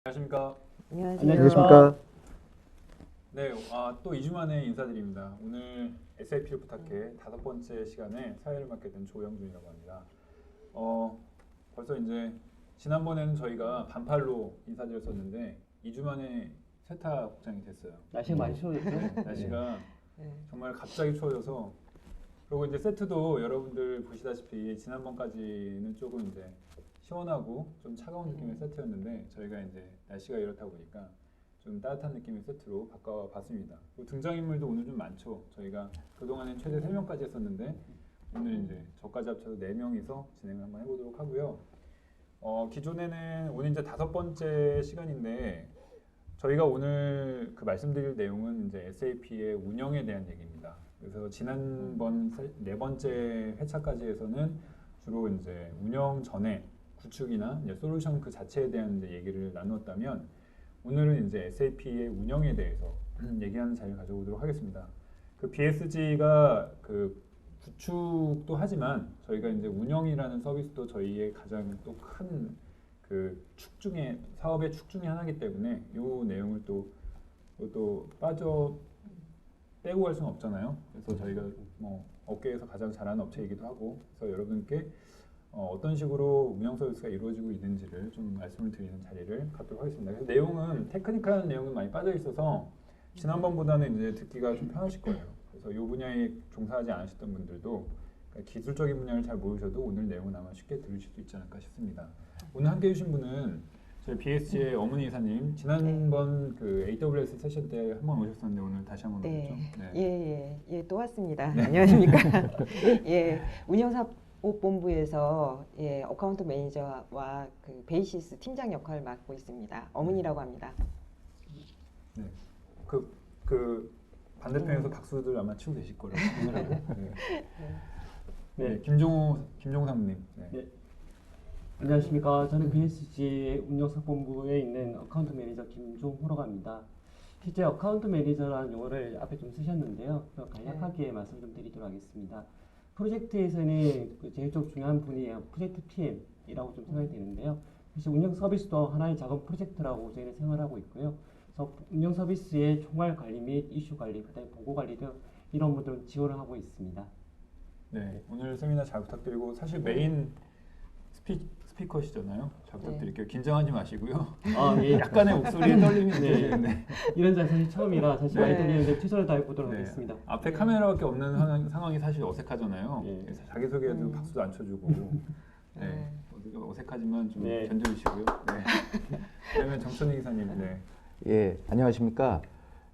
안녕하십니까. 안녕하십니까. 네, 또 2주 만에 인사드립니다. 오늘 SAP를 부탁해 5번째 시간에 사회를 맡게 된 조영준이라고 합니다. 벌써 이제 지난번에는 저희가 반팔로 인사드렸었는데 2주 만에 세탁 복장이 됐어요. 날씨가 많이 추워졌죠? 네, 날씨가 정말 갑자기 추워져서, 그리고 이제 세트도 여러분들 보시다시피 지난번까지는 조금 이제 시원하고 좀 차가운 느낌의 세트였는데 저희가 이제 날씨가 이렇다 보니까 좀 따뜻한 느낌의 세트로 바꿔봤습니다. 그리고 등장인물도 오늘 좀 많죠. 저희가 그동안엔 최대 3명까지 했었는데 오늘 이제 저까지 합쳐서 4명이서 진행을 한번 해보도록 하고요. 기존에는 오늘 이제 5번째 시간인데 저희가 오늘 말씀드릴 내용은 이제 SAP의 운영에 대한 얘기입니다. 그래서 지난번 4번째 회차까지 해서는 주로 이제 운영 전에 구축이나 이제 솔루션 그 자체에 대한 이제 얘기를 나누었다면, 오늘은 이제 SAP의 운영에 대해서 얘기하는 자리를 가져보도록 하겠습니다. 그 BSG가 그 구축도 하지만 저희가 이제 운영이라는 서비스도 저희의 가장 또 큰 그 축 중에, 사업의 축 중에 하나이기 때문에 이 내용을 또 빼고 갈 수는 없잖아요. 그래서 저희가 뭐 업계에서 가장 잘하는 업체이기도 하고, 그래서 여러분께 어떤 식으로 운영 서비스가 이루어지고 있는지를 좀 말씀을 드리는 자리를 갖도록 하겠습니다. 그래서 내용은 테크니컬한 내용은 많이 빠져 있어서 지난번보다는 이제 듣기가 좀 편하실 거예요. 그래서 이 분야에 종사하지 않으셨던 분들도, 그러니까 기술적인 분야를 잘 모르셔도 오늘 내용은 아마 쉽게 들으실 수 있지 않을까 싶습니다. 오늘 함께 해주신 분은 저희 BSG의 어머니 이사님, 지난번 그 AWS 세션 때 한 번 오셨었는데 오늘 다시 한 번 오셨죠? 예, 또 왔습니다. 안녕하십니까. 예, 운영사업본부에서 어카운트 매니저와 그 베이시스 팀장 역할을 맡고 있습니다. 어머니라고 합니다. 네, 그 반대편에서 박수들 아마 치고 계실 거라고 생각하고. 네, 김종호 사모님. 네. 안녕하십니까. 저는 BSG 운영사본부에 있는 어카운트 매니저 김종호라고 합니다. 실제 어카운트 매니저라는 용어를 앞에 좀 쓰셨는데요. 간략하게 말씀 좀 드리도록 하겠습니다. 프로젝트에서는 제일 좀 중요한 분이 프로젝트 PM이라고 좀 생각이 되는데요. 사실 운영 서비스도 하나의 작은 프로젝트라고 저희는 생각하고 있고요. 그래서 운영 서비스의 총괄 관리 및 이슈 관리, 그다음에 보고 관리 등 이런 분들을 지원을 하고 있습니다. 네, 오늘 세미나 잘 부탁드리고, 사실 메인 스피커시잖아요. 잘 부탁드릴게요. 긴장하지 마시고요. 예. 약간의 목소리에 떨림이 느껴지는데 이런 자리 사실 처음이라 사실 많이 떨리는데 최선을 다해 보도록 하겠습니다. 앞에 카메라밖에 없는 상황이 사실 어색하잖아요. 네. 그래서 자기소개해도 박수도 안 쳐주고, 어색하지만 좀 견뎌주시고요. 네. 그다음에 정천희 기사님. 네. 예, 안녕하십니까.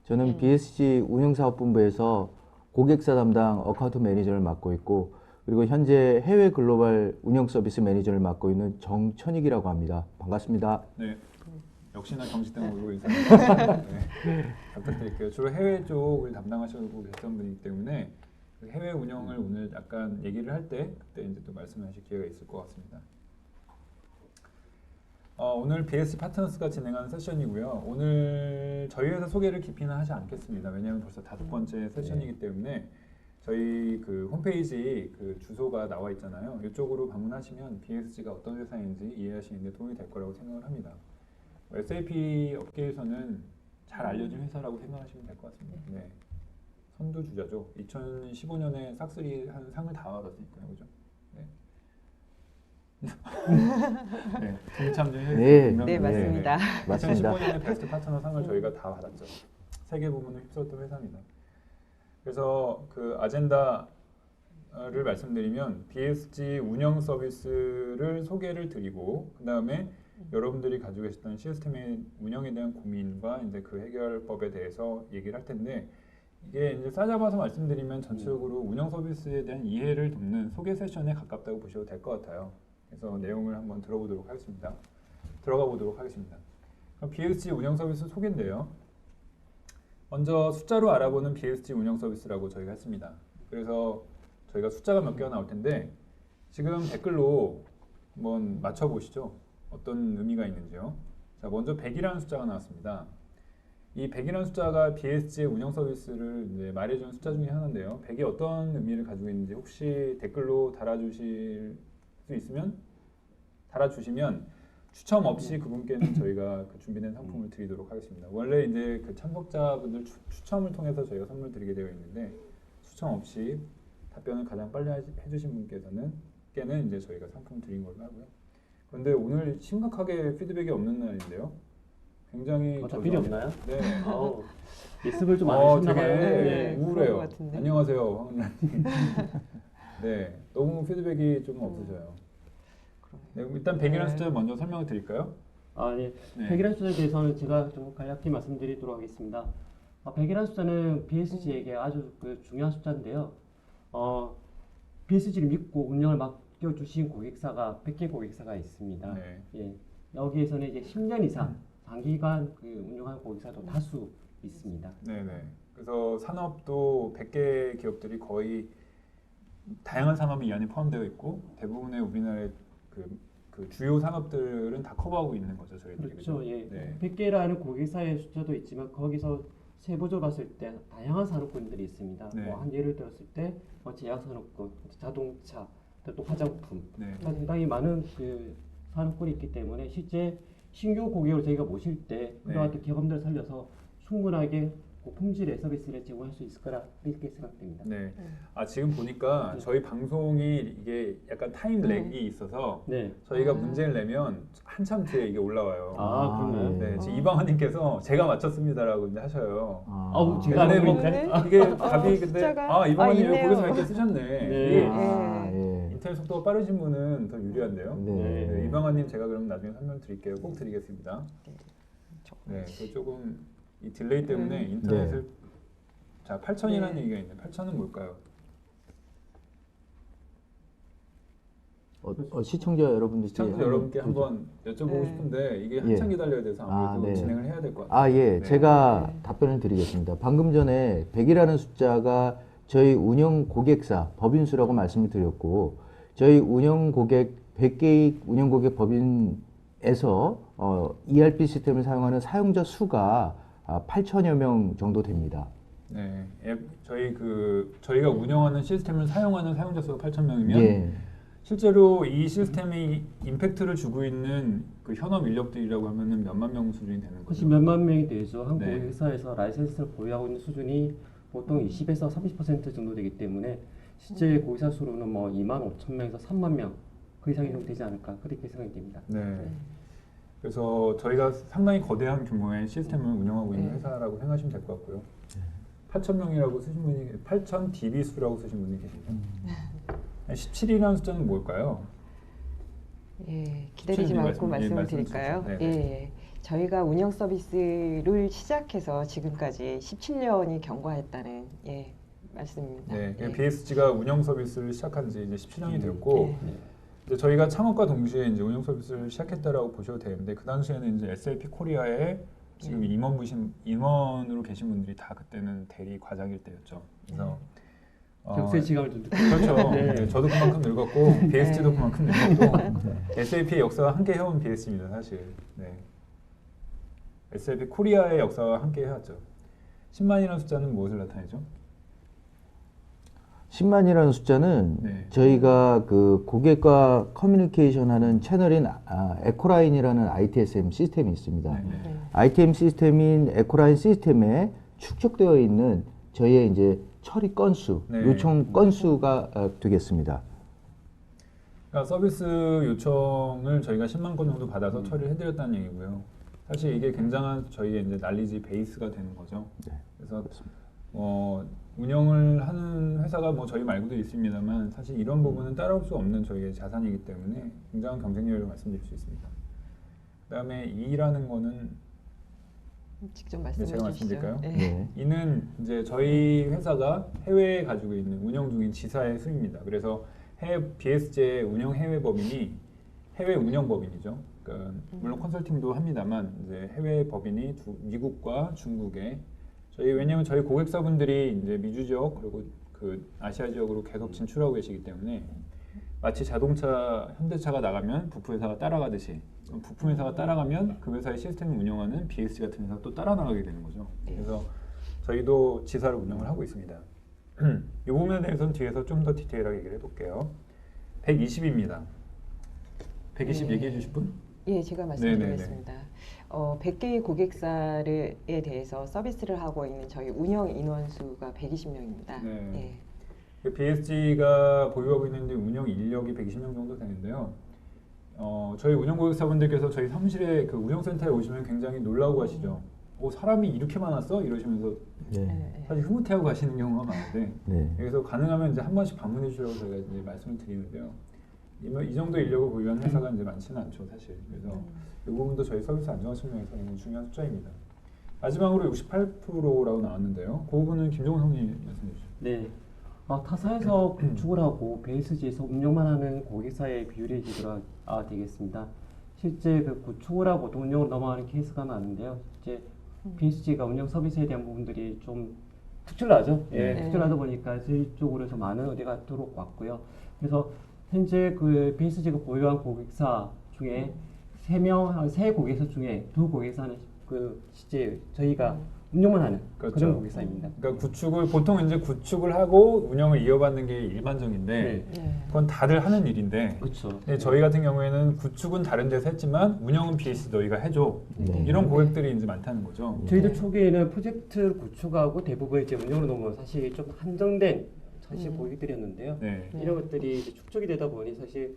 저는 BSG 운영사업본부에서 고객사 담당 어카운트 매니저를 맡고 있고, 그리고 현재 해외 글로벌 운영 서비스 매니저를 맡고 있는 정천익이라고 합니다. 반갑습니다. 네. 역시나 정식당으로 인사드립니다. 네. 잘 부탁드릴게요. 주로 해외 쪽을 담당하시고 계셨던 분이기 때문에 해외 운영을 오늘 약간 얘기를 할 때 그때 이제 또 말씀하실 기회가 있을 것 같습니다. 오늘 BSG 파트너스가 진행하는 세션이고요. 오늘 저희 회사 소개를 깊이는 하지 않겠습니다. 왜냐하면 벌써 5번째 세션이기 때문에 저희 그 홈페이지 그 주소가 나와 있잖아요. 이쪽으로 방문하시면 BSG가 어떤 회사인지 이해하시는 데 도움이 될 거라고 생각을 합니다. SAP 업계에서는 잘 알려진 회사라고 생각하시면 될 것 같습니다. 네. 선두주자죠. 2015년에 싹쓸이 한 상을 다 받았으니까요. 그죠? 네. 동참 중 네, 맞습니다. 2015년에 베스트 파트너 상을 저희가 다 받았죠. 세계 부문을 휩쓸었던 회사입니다. 그래서 그 아젠다를 말씀드리면 BSG 운영 서비스를 소개를 드리고, 그 다음에 여러분들이 가지고 계셨던 시스템의 운영에 대한 고민과 이제 그 해결법에 대해서 얘기를 할 텐데, 이게 이제 싸잡아서 말씀드리면 전체적으로 운영 서비스에 대한 이해를 돕는 소개 세션에 가깝다고 보셔도 될 것 같아요. 그래서 내용을 한번 들어가 보도록 하겠습니다. 그럼 BSG 운영 서비스 소개인데요. 먼저 숫자로 알아보는 BSG 운영 서비스라고 저희가 했습니다. 그래서 저희가 숫자가 몇 개가 나올 텐데 지금 댓글로 한번 맞춰보시죠. 어떤 의미가 있는지요. 자, 먼저 100이라는 숫자가 나왔습니다. 이 100이라는 숫자가 BSG의 운영 서비스를 이제 말해주는 숫자 중에 하나인데요. 100이 어떤 의미를 가지고 있는지 혹시 댓글로 달아주실 수 있으면 달아주시면 추첨 없이 그분께는 저희가 그 준비된 상품을 드리도록 하겠습니다. 원래 이제 그 참석자분들 추첨을 통해서 저희가 선물 드리게 되어 있는데 추첨 없이 답변을 가장 빨리 해주신 분께서는 이제 저희가 상품 드린 걸로 하고요. 그런데 오늘 심각하게 피드백이 없는 날인데요. 굉장히 다 필요 없나요? 네. 아우, 예습을 좀 안 하셨나 되게 봐요. 네, 그런 우울해요. 것 같은데. 안녕하세요, 황은라님. 네, 너무 피드백이 좀 없으셔요. 네, 일단 100이라는 네. 숫자 먼저 설명을 드릴까요? 아, 네. 네. 100이라는 숫자에 대해서는 제가 좀 간략히 말씀드리도록 하겠습니다. 100이라는 숫자는 BSG에게 아주 중요한 숫자인데요. BSG를 믿고 운영을 맡겨주신 고객사가 100개 고객사가 있습니다. 네. 예, 여기에서는 이제 10년 이상 장기간 운영한 고객사도 다수 있습니다. 네네. 그래서 산업도 100개 기업들이 거의 다양한 산업이 이 안에 포함되어 있고 대부분의 우리나라의 그 주요 산업들은 다 커버하고 있는 거죠, 저희들이. 그렇죠. 예. 네. 100개라는 고객사의 숫자도 있지만 거기서 세부적으로 봤을 때 다양한 산업군들이 있습니다. 네. 한 예를 들었을 때 제약산업군, 자동차, 또 화장품, 네. 상당히 많은 산업군이 있기 때문에 실제 신규 고객을 저희가 모실 때 그러한 경험들을 살려서 충분하게 고품질의 서비스를 제공할 수 있을 거라 이렇게 생각됩니다. 네. 지금 보니까 저희 방송이 이게 약간 타임 렉이 있어서 네. 저희가 문제를 내면 한참 뒤에 이게 올라와요. 그런가요? 네, 지금 이방원님께서 제가 맞췄습니다라고 이제 하셔요. 아우, 제가 근데 알고 뭐 있는데? 이게 답이 근데 숫자가 이방원님 있네요. 거기서 이렇게 쓰셨네. 네. 이게 예. 인터넷 속도가 빠르신 분은 더 유리한데요. 네. 네, 이방원님 제가 그럼 나중에 설명 드릴게요. 꼭 드리겠습니다. 네, 그 조금 이 딜레이 때문에 인터넷을 자 8,000이라는 얘기가 있는데 8,000은 뭘까요? 시청자 여러분들께 시청자 여러분께 한번 여쭤보고 네. 싶은데 이게 한참 예. 기다려야 돼서 아무래도 네. 진행을 해야 될 것 같아요. 예. 네. 제가 답변을 드리겠습니다. 방금 전에 100이라는 숫자가 저희 운영 고객사 법인수라고 말씀을 드렸고 저희 운영 고객 100개의 운영 고객 법인에서 ERP 시스템을 사용하는 사용자 수가 8천여 명 정도 됩니다. 네, 저희가 운영하는 시스템을 사용하는 사용자 수가 8,000명이면 예. 실제로 이 시스템이 임팩트를 주고 있는 그 현업 인력들이라고 하면은 몇만 명 수준이 되는 거죠. 혹시 몇만 명이 되죠. 한 네. 고객사에서 라이센스를 보유하고 있는 수준이 보통 20에서 30% 정도 되기 때문에 실제 고객사 수로는 뭐 2만 5천 명에서 3만 명 그 이상이 좀 되지 않을까 그렇게 생각이 됩니다. 네. 그래서 저희가 상당히 거대한 규모의 시스템을 운영하고 있는 네. 회사라고 생각하시면 될 것 같고요. 8,000명이라고 쓰신 분이 8,000 DB 수라고 쓰신 분이 계시죠. 17이라는 숫자는 뭘까요? 예, 기다리지 말고 말씀을 드릴까요? 네. 예, 저희가 운영 서비스를 시작해서 지금까지 17년이 경과했다는 말씀입니다. 네, 예. BSG가 운영 서비스를 시작한 지 이제 17년이 되었고 네. 이제 저희가 창업과 동시에 이제 운영 서비스를 시작했다라고 보셔도 되는데 그 당시에는 이제 SAP 코리아에 지금 임원으로 계신 분들이 다 그때는 대리 과장일 때였죠. 그래서 격세 지감을 좀 그렇죠. 네. 네, 저도 그만큼 늙었고 BSG도 그만큼 늙었고 SAP의 역사와 함께 해온 BSG입니다, 사실. 네. SAP 코리아의 역사와 함께 해왔죠. 10만이라는 숫자는 무엇을 나타내죠? 10만이라는 숫자는 네. 저희가 그 고객과 커뮤니케이션하는 채널인 에코라인이라는 ITSM 시스템이 있습니다. 네, 네. ITM 시스템인 에코라인 시스템에 축적되어 있는 저희의 이제 처리 건수, 네. 요청 건수가 되겠습니다. 그러니까 서비스 요청을 저희가 10만 건 정도 받아서 처리를 해드렸다는 얘기고요. 사실 이게 굉장한 저희의 이제 난리지 베이스가 되는 거죠. 네. 그래서 운영을 하는 회사가 뭐 저희 말고도 있습니다만 사실 이런 부분은 따라올 수 없는 저희의 자산이기 때문에 굉장한 경쟁력을 말씀드릴 수 있습니다. 그다음에 2라는 거는 직접 말씀해 제가 주시죠. 말씀드릴까요? 예. 네. 이는 이제 저희 회사가 해외에 가지고 있는 운영 중인 지사의 수입니다. 그래서 BSG의 운영 해외 법인이 해외 운영 법인이죠. 그러니까 물론 컨설팅도 합니다만 이제 해외 법인이 미국과 중국에 왜냐하면 저희 고객사분들이 이제 미주 지역 그리고 그 아시아 지역으로 계속 진출하고 계시기 때문에 마치 자동차 현대차가 나가면 부품 회사가 따라가듯이 부품 회사가 따라가면 그 회사의 시스템을 운영하는 BSG 같은 회사가 또 따라 나가게 되는 거죠. 그래서 저희도 지사를 운영을 하고 있습니다. 이 부분에 대해서는 뒤에서 좀 더 디테일하게 얘기를 해볼게요. 120입니다. 120 얘기해 주실 분? 예, 제가 말씀드리겠습니다. 100개의 고객사에 대해서 서비스를 하고 있는 저희 운영 인원수가 120명입니다. 네. 예. BSG가 보유하고 있는 이제 운영 인력이 120명 정도 되는데요. 저희 운영 고객사분들께서 저희 사무실에 그 운영센터에 오시면 굉장히 놀라고 하시죠. 사람이 이렇게 많았어? 이러시면서 네. 사실 흐뭇해하고 가시는 경우가 많은데 네. 여기서 가능하면 이제 한 번씩 방문해 주라고 저희가 이제 말씀을 드리는데요. 이 정도 인력을 보유한 회사가 이제 많지는 않죠, 사실. 그래서 이 부분도 저희 서비스 안정화 측면에서 굉장히 중요한 숫자입니다. 마지막으로 68%라고 나왔는데요. 그 부분은 김종훈 성님 말씀해 주시죠. 네. 타사에서 구축을 하고 BSG에서 운영만 하는 고객사의 비율이 되겠습니다. 실제 그 구축을 하고 또 운영으로 넘어가는 케이스가 많은데요. 실제 BSG가 운영 서비스에 대한 부분들이 좀 특출나죠. 예, 네. 특출나다 보니까 저희 쪽으로 좀 많은 의뢰가 들어왔고요. 그래서 현재 그 BSG가 보유한 고객사 중에 세 고객사 중에 2고객사는 그 실제 저희가 운영만 하는 그렇죠. 그런 고객사입니다. 그러니까 보통 이제 구축을 하고 운영을 이어받는 게 일반적인데 네. 네. 그건 다들 하는 일인데 그렇죠. 근데 저희 같은 경우에는 구축은 다른 데서 했지만 운영은 BS 너희가 해줘. 네. 이런 고객들이 이제 많다는 거죠. 저희도 네. 초기에는 프로젝트를 구축하고 대부분 이제 운영으로 넘어면 사실 좀 한정된 사실 고객들이었는데요. 네. 네. 이런 것들이 이제 축적이 되다 보니 사실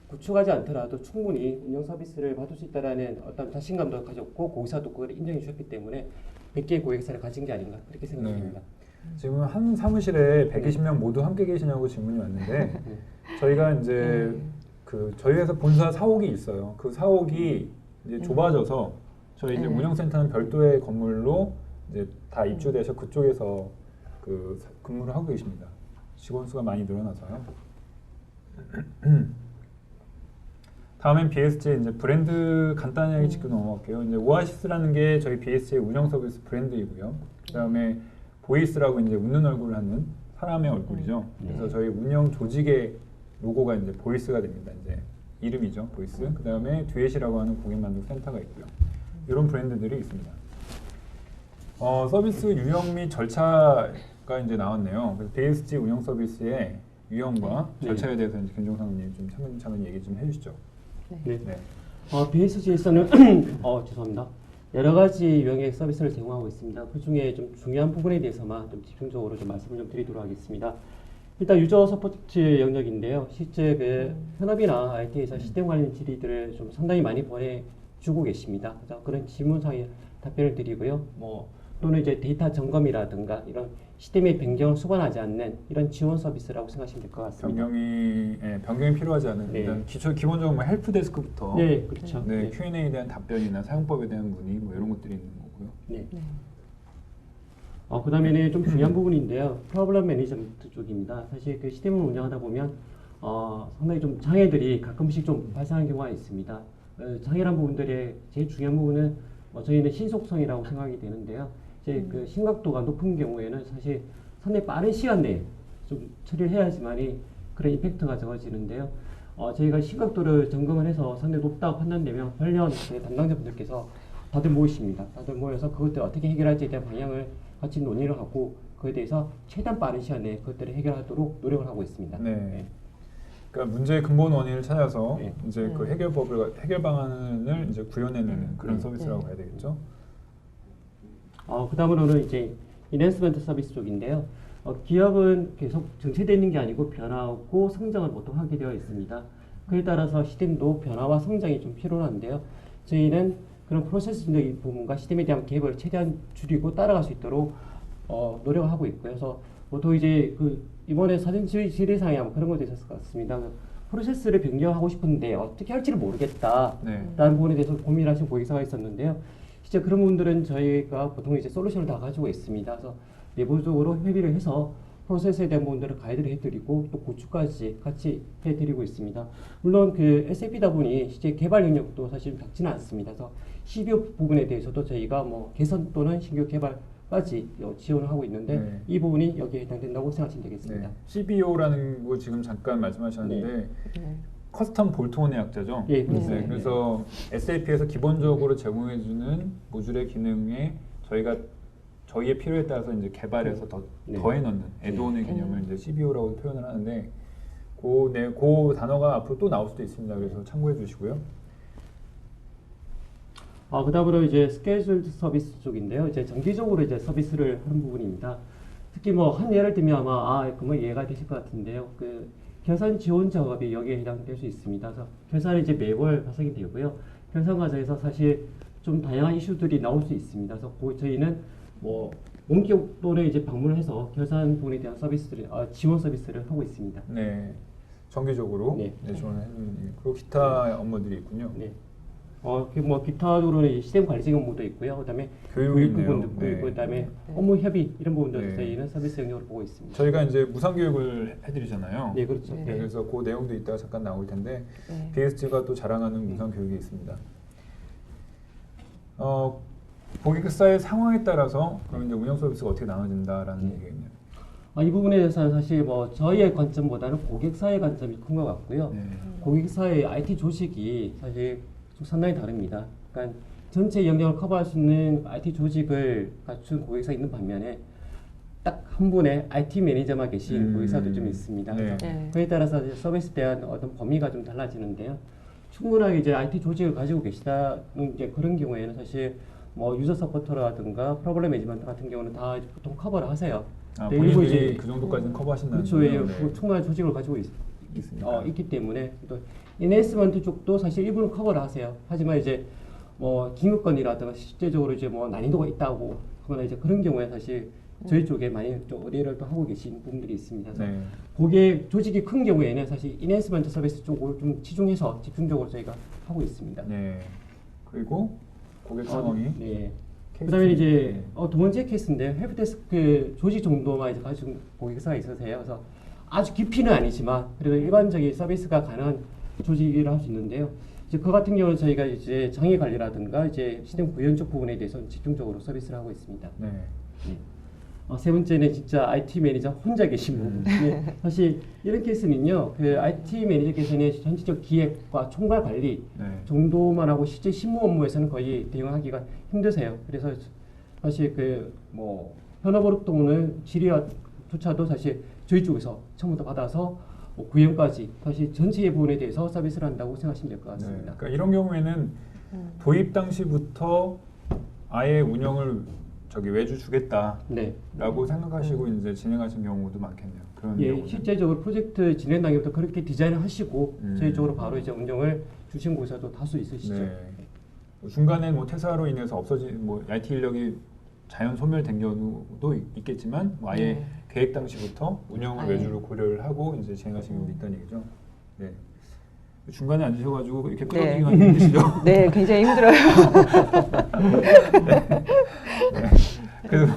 구축하지 않더라도 충분히 운영 서비스를 받을 수 있다라는 어떤 자신감도 가졌고 고객사도 그걸 인정해 주셨기 때문에 100개의 고객사를 가진 게 아닌가 그렇게 생각합니다. 지금 한 사무실에 120명 모두 함께 계시냐고 질문이 왔는데 저희가 이제 저희 회사 본사 사옥이 있어요. 그 사옥이 이제 좁아져서 저희 이제 운영센터는 별도의 건물로 이제 다 입주돼서 그쪽에서 근무를 하고 계십니다. 직원 수가 많이 늘어나서요. 다음엔 BSG 이제 브랜드 간단하게 짚고 넘어갈게요. 이제 오아시스라는 게 저희 BSG의 운영 서비스 브랜드이고요. 그다음에 보이스라고 이제 웃는 얼굴을 하는 사람의 얼굴이죠. 그래서 저희 운영 조직의 로고가 이제 보이스가 됩니다. 이제 이름이죠, 보이스. 그다음에 듀엣이라고 하는 고객 만족 센터가 있고요. 이런 브랜드들이 있습니다. 서비스 유형 및 절차가 이제 나왔네요. 그래서 BSG 운영 서비스의 유형과 절차에 대해서 이제 김종상님 좀 차근차근 얘기 좀 해주시죠. 네. 네. BSG에서는 죄송합니다. 여러 가지 유형의 서비스를 제공하고 있습니다. 그 중에 좀 중요한 부분에 대해서만 좀 집중적으로 좀 말씀을 좀 드리도록 하겠습니다. 일단 유저 서포트 영역인데요. 실제 그 현업이나 IT에서 시스템 관련 질의들을 좀 상당히 많이 보내주고 계십니다. 그래서 그런 질문사에 답변을 드리고요. 또는 이제 데이터 점검이라든가 이런 시스템의 변경을 수반하지 않는 이런 지원 서비스라고 생각하시면 될 것 같습니다. 변경이 필요하지 않은 네. 일단 기본적으로 뭐 헬프 데스크부터 네, 그렇죠. 네, Q&A에 대한 답변이나 사용법에 대한 문의 뭐 이런 것들이 있는 거고요. 네. 네. 그 다음에는 좀 중요한 부분인데요. 프로블럼 매니지먼트 쪽입니다. 사실 그 시스템을 운영하다 보면 상당히 좀 장애들이 가끔씩 좀 발생하는 경우가 있습니다. 장애란 부분들의 제일 중요한 부분은 저희는 신속성이라고 생각이 되는데요. 이제 그 심각도가 높은 경우에는 사실 상당히 빠른 시간 내에 좀 처리를 해야지만이 그런 임팩트가 적어지는데요. 저희가 심각도를 점검을 해서 상당히 높다고 판단되면 관련 담당자분들께서 다들 모이십니다. 다들 모여서 그것들을 어떻게 해결할지에 대한 방향을 같이 논의를 하고 그에 대해서 최대한 빠른 시간 내에 그것들을 해결하도록 노력을 하고 있습니다. 네. 그러니까 문제의 근본 원인을 찾아서 네. 이제 그 해결 방안을 이제 구현해내는 그런 서비스라고 봐야 되겠죠. 그 다음으로는 이제 인핸스먼트 서비스 쪽인데요. 기업은 계속 정체되는 게 아니고 변화하고 성장을 보통 하게 되어 있습니다. 그에 따라서 시스템도 변화와 성장이 좀 필요한데요. 저희는 그런 프로세스적인 부분과 시스템에 대한 갭을 최대한 줄이고 따라갈 수 있도록 노력을 하고 있고요. 그래서 보통 이제 이번에 사전 질의사항에 아마 그런 것도 있었을 것 같습니다. 프로세스를 변경하고 싶은데 어떻게 할지를 모르겠다. 네. 라는 부분에 대해서 고민하신 고객사가 있었는데요. 진짜 그런 분들은 저희가 보통 이제 솔루션을 다 가지고 있습니다. 그래서 내부적으로 협의를 해서 프로세스에 대한 부분들을 가이드를 해드리고 또 고추까지 같이 해드리고 있습니다. 물론 그 SAP다 보니 실제 개발 영역도 사실 작지는 않습니다. 그래서 CBO 부분에 대해서도 저희가 개선 또는 신규 개발까지 지원을 하고 있는데 네. 이 부분이 여기에 해당된다고 생각하시면 되겠습니다. 네. CBO라는 거 지금 잠깐 말씀하셨는데 커스텀 볼트온의 약자죠. 예, 그렇습니다. 네, 그래서 SAP에서 기본적으로 제공해주는 모듈의 기능에 저희의 필요에 따라서 이제 개발해서 더해 넣는 애드온의 개념을 이제 CBO라고 표현을 하는데 그 단어가 앞으로 또 나올 수도 있습니다. 그래서 참고해 주시고요. 그다음으로 이제 스케줄드 서비스 쪽인데요. 이제 정기적으로 이제 서비스를 하는 부분입니다. 특히 뭐 한 예를 들면 아마 그뭐 이해가 되실 것 같은데요. 그 결산 지원 작업이 여기에 해당될 수 있습니다. 그래서 결산이 이제 매월 발생이 되고요. 결산 과정에서 사실 좀 다양한 이슈들이 나올 수 있습니다. 그래서 저희는 뭐 원격 또는 이제 방문을 해서 결산 부분에 대한 서비스를 지원 서비스를 하고 있습니다. 네, 정기적으로 네. 지원하는 그리고 기타 업무들이 있군요. 네. 뭐 기타적으로는 시스템 관리직 업무도 있고요. 그다음에 교육 교육 있네요. 부분도 네. 있고, 그다음에 업무 협의 이런 부분들도 네. 저희는 서비스 영역으로 보고 있습니다. 저희가 이제 무상 교육을 해드리잖아요. 네, 그렇죠. 네. 네, 그래서 그 내용도 이따가 잠깐 나올 텐데 네. BSG가 또 자랑하는 무상 교육이 있습니다. 고객사의 상황에 따라서 그럼 이제 운영 서비스가 어떻게 나눠진다라는 얘기겠네요. 이 부분에 대해서는 사실 뭐 저희의 관점보다는 고객사의 관점이 큰 것 같고요. 네. 고객사의 IT 조직이 사실 좀 상당히 다릅니다. 그러니까 전체 영역을 커버할 수 있는 IT 조직을 갖춘 고객사 있는 반면에 딱 한 분의 IT 매니저만 계신 고객사도 좀 있습니다. 네. 네. 그에 따라서 이제 서비스에 대한 어떤 범위가 좀 달라지는데요. 충분하게 이제 IT 조직을 가지고 계시다는 이제 그런 경우에는 사실 뭐 유저 서포터라든가 프로블럼 매니지먼트 같은 경우는 다 보통 커버를 하세요. 네, 일부 본인들이 이제 그 정도까지는 커버하신다는 그렇죠. 예, 거예요? 그 충분한 조직을 가지고 있습니다. 있기 때문에 또 인베스트먼트 쪽도 사실 일부는 커버를 하세요. 하지만 이제 뭐 긴급건이라든가 실제적으로 이제 뭐 난이도가 있다고 하거나 이제 그런 경우에 사실 저희 쪽에 많이 좀 의뢰를 또 하고 계신 부분들이 있습니다. 그래서 네. 고객 조직이 큰 경우에는 사실 인베스트먼트 서비스 쪽으로 좀 치중해서 집중적으로 저희가 하고 있습니다. 네. 그리고 고객 상황이 네. 케이스 그다음에 이제 네. 두 번째 케이스인데 헬프데스크 조직 정도만 이제 가지고 고객사가 있으세요. 그래서 아주 깊이는 아니지만 그래도 일반적인 서비스가 가능한 조직이라 할 수 있는데요. 이제 그 같은 경우는 저희가 이제 장애 관리라든가 이제 시스템 구현 쪽 부분에 대해서 집중적으로 서비스를 하고 있습니다. 네. 세 번째는 진짜 IT 매니저 혼자 계신 부분. 네, 사실 이런 케이스는요, 그 IT 매니저께서는 전체적 기획과 총괄 관리 네. 정도만 하고 실제 실무 업무에서는 거의 대응하기가 힘드세요. 그래서 사실 그 뭐 현업으로 또는 질의조차도 사실 저희 쪽에서 처음부터 받아서 뭐 구현까지 사실 전체의 부분에 대해서 서비스를 한다고 생각하시면 될 것 네. 같습니다. 그러니까 이런 경우에는 도입 당시부터 아예 운영을 외주 주겠다라고 네. 생각하시고 이제 진행하신 경우도 많겠네요. 그런 예, 경우는. 실제적으로 프로젝트 진행 단계부터 그렇게 디자인을 하시고 저희 쪽으로 바로 이제 운영을 주신 곳에도 다수 있으시죠. 네. 중간에 뭐 퇴사로 인해서 없어진 뭐 IT 인력이 자연 소멸된 경우도 있겠지만 뭐 아예 네. 계획 당시부터 운영을 아예. 외주로 고려를 하고 이제 진행하신 경우도 있다는 얘기죠. 네. 중간에 앉으셔가지고 이렇게 네. 끊어지기가 힘드시죠? 네, 굉장히 힘들어요. 네. 그래도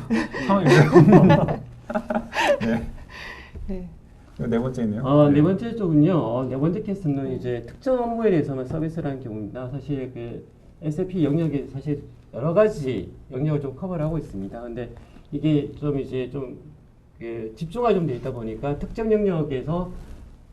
상황이죠. 네. 네. 네 번째네요. 네 번째 쪽은요. 네 번째 케이스는 이제 특정 업무에 대해서만 서비스를 하는 경우입니다. 사실 그 SAP 영역에 사실 여러 가지 영역을 좀 커버를 하고 있습니다. 근데 이게 좀 이제 좀 집중화 좀 돼 있다 보니까 특정 영역에서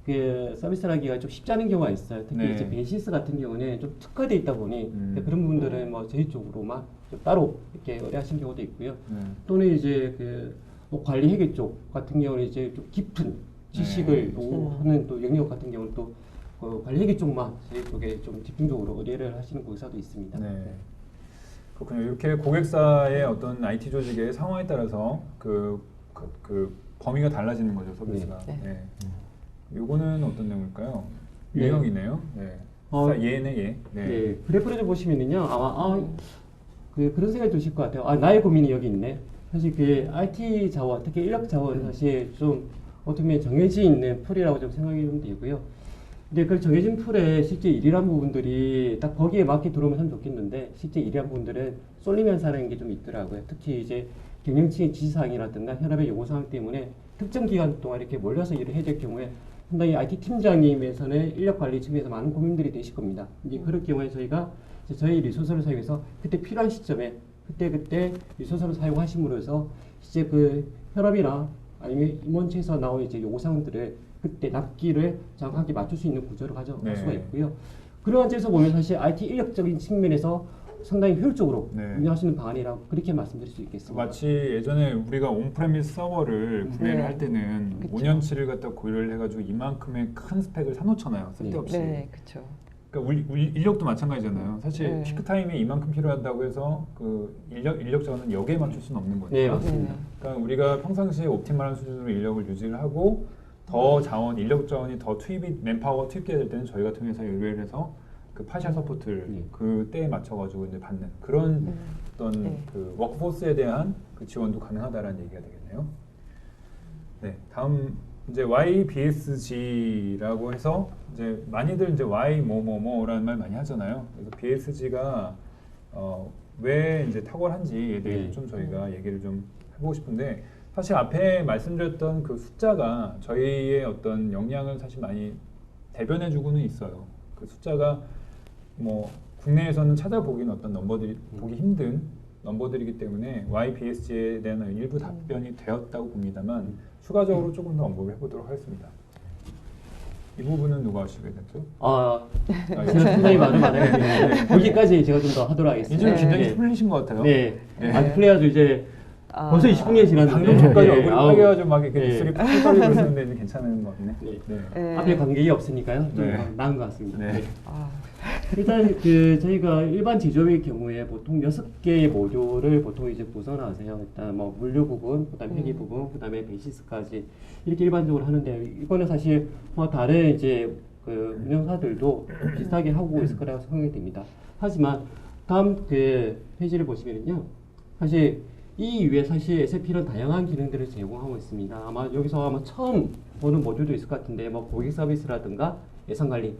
그 서비스를 하기가 좀 쉽지 않은 경우가 있어요. 특히 네. 이제 베이시스 같은 경우는 좀 특화돼 있다 보니 음. 그런 부분들은 뭐 저희 쪽으로만 좀 따로 이렇게 의뢰하신 경우도 있고요. 네. 또는 이제 뭐 관리 회계 쪽 같은 경우는 이제 좀 깊은 지식을 요구하는 또 영역 같은 경우는 또 관리 회계 쪽만 저희 쪽에 좀 집중적으로 의뢰를 하시는 고객사도 있습니다. 네. 그렇군요. 이렇게 고객사의 어떤 IT 조직의 상황에 따라서 그 범위가 달라지는 거죠, 서비스가. 네. 네. 요거는 어떤 내용일까요? 네. 유형이네요. 네. 예네 예. 네. 네, 그래프를 좀 보시면은요, 아마 그런 생각이 드실 것 같아요. 나의 고민이 여기 있네. 사실 그 IT 자원, 특히 인력 자원은 사실 좀 어떻게 보면 정해져 있는 풀이라고 좀 생각이 좀 되고요. 근데 그 정해진 풀에 실제 일이란 부분들이 딱 거기에 맞게 들어오면 참 좋겠는데 실제 일이란 부분들은 쏠리면서 하는 게 좀 있더라고요. 특히 이제 경영층의 지시사항이라든가 현업의 요구사항 때문에 특정 기간 동안 이렇게 몰려서 일을 해야 될 경우에 상당히 IT 팀장님에서는 인력 관리 측면에서 많은 고민들이 되실 겁니다. 이제 그럴 경우에 저희가 이제 저희 리소스를 사용해서 그때 필요한 시점에 그때 리소스를 사용하심으로써 이제 그 현업이나 아니면 임원체에서 나온 이제 요구사항들을 그때 납기를 정확하게 맞출 수 있는 구조를 가져갈 네. 수가 있고요. 그러한 점에서 보면 사실 IT 인력적인 측면에서 상당히 효율적으로 네. 운영하시는 방안이라고 그렇게 말씀드릴 수 있겠습니다. 마치 예전에 우리가 온프레미스 서버를 구매를 네. 할 때는 그쵸. 5년치를 갖다 고려를 해가지고 이만큼의 큰 스펙을 사놓잖아요. 쓸데없이. 네, 그렇죠. 그러니까 인력도 마찬가지잖아요. 사실 네. 피크 타임이 이만큼 필요하다고 해서 그 인력 자원은 여기에 맞출 수는 없는 거니까. 네, 맞습니다. 그러니까 우리가 평상시에 옵티멀한 수준으로 인력을 유지를 하고 더 인력 자원이 더 맨파워가 투입돼야 될 때는 저희 같은 회사에 의뢰를 해서 그 파셜 서포트를 네. 그 때에 맞춰가지고 이제 받는 그런 어떤 네. 그 워크포스에 대한 그 지원도 가능하다라는 얘기가 되겠네요. 네, 다음 이제 YBSG라고 해서 이제 많이들 이제 Y 뭐뭐뭐라는 말 많이 하잖아요. 그래서 BSG가 왜 이제 탁월한지에 대해서 네. 좀 저희가 얘기를 좀 해보고 싶은데 사실 앞에 말씀드렸던 그 숫자가 저희의 어떤 역량을 사실 많이 대변해주고는 있어요. 그 숫자가 뭐 국내에서는 찾아보기는 어떤 넘버들이 보기 힘든 넘버들이기 때문에 YBSG에 대한 일부 답변이 되었다고 봅니다만 추가적으로 조금 더 언급을 해보도록 하겠습니다. 이 부분은 누가 하시겠죠? 제가 상당히 많은 말을 했는데 거기까지 제가 좀 더 하도록 하겠습니다. 이제 굉장히 네. 풀리신 것 같아요. 네. 네. 플레이어도 이제 벌써 29년 지났는데 방금 전까지 네. 얼굴이 아우, 빨개가지고 막 이렇게 네. 입술이 팍 떨리고 있었는데 이제 괜찮은 것 같네. 네. 네. 네. 앞에 관객이 없으니까요. 좀 네. 나은 것 같습니다. 네. 네. 아, 일단 그 저희가 일반 제조의 경우에 보통 6개의 모듈을 보통 이제 구성하세요. 일단 뭐 물류 부분, 그다음에 회계 부분, 그다음에 베이시스까지 이렇게 일반적으로 하는데 이거는 사실 뭐 다른 이제 그 운영사들도 비슷하게 하고 있을 거라고 생각이 됩니다. 하지만 다음 그 페이지를 보시면요, 사실 이 이외에 사실 SAP는 다양한 기능들을 제공하고 있습니다. 아마 여기서 아마 처음 보는 모듈도 있을 것 같은데 뭐 고객 서비스라든가 예산 관리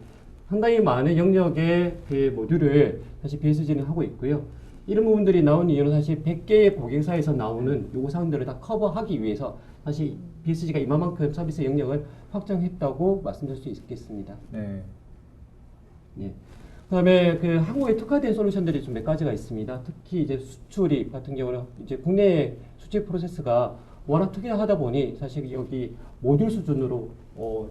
상당히 많은 영역의 그 모듈을 사실 BSG는 하고 있고요. 이런 부분들이 나온 이유는 사실 100개의 고객사에서 나오는 요구사항들을 다 커버하기 위해서 사실 BSG가 이만큼 서비스 영역을 확장했다고 말씀드릴 수 있겠습니다. 네. 예. 그다음에 그 한국에 특화된 솔루션들이 좀 몇 가지가 있습니다. 특히 이제 수출입 같은 경우는 이제 국내 수출 프로세스가 워낙 특이하다 보니 사실 여기 모듈 수준으로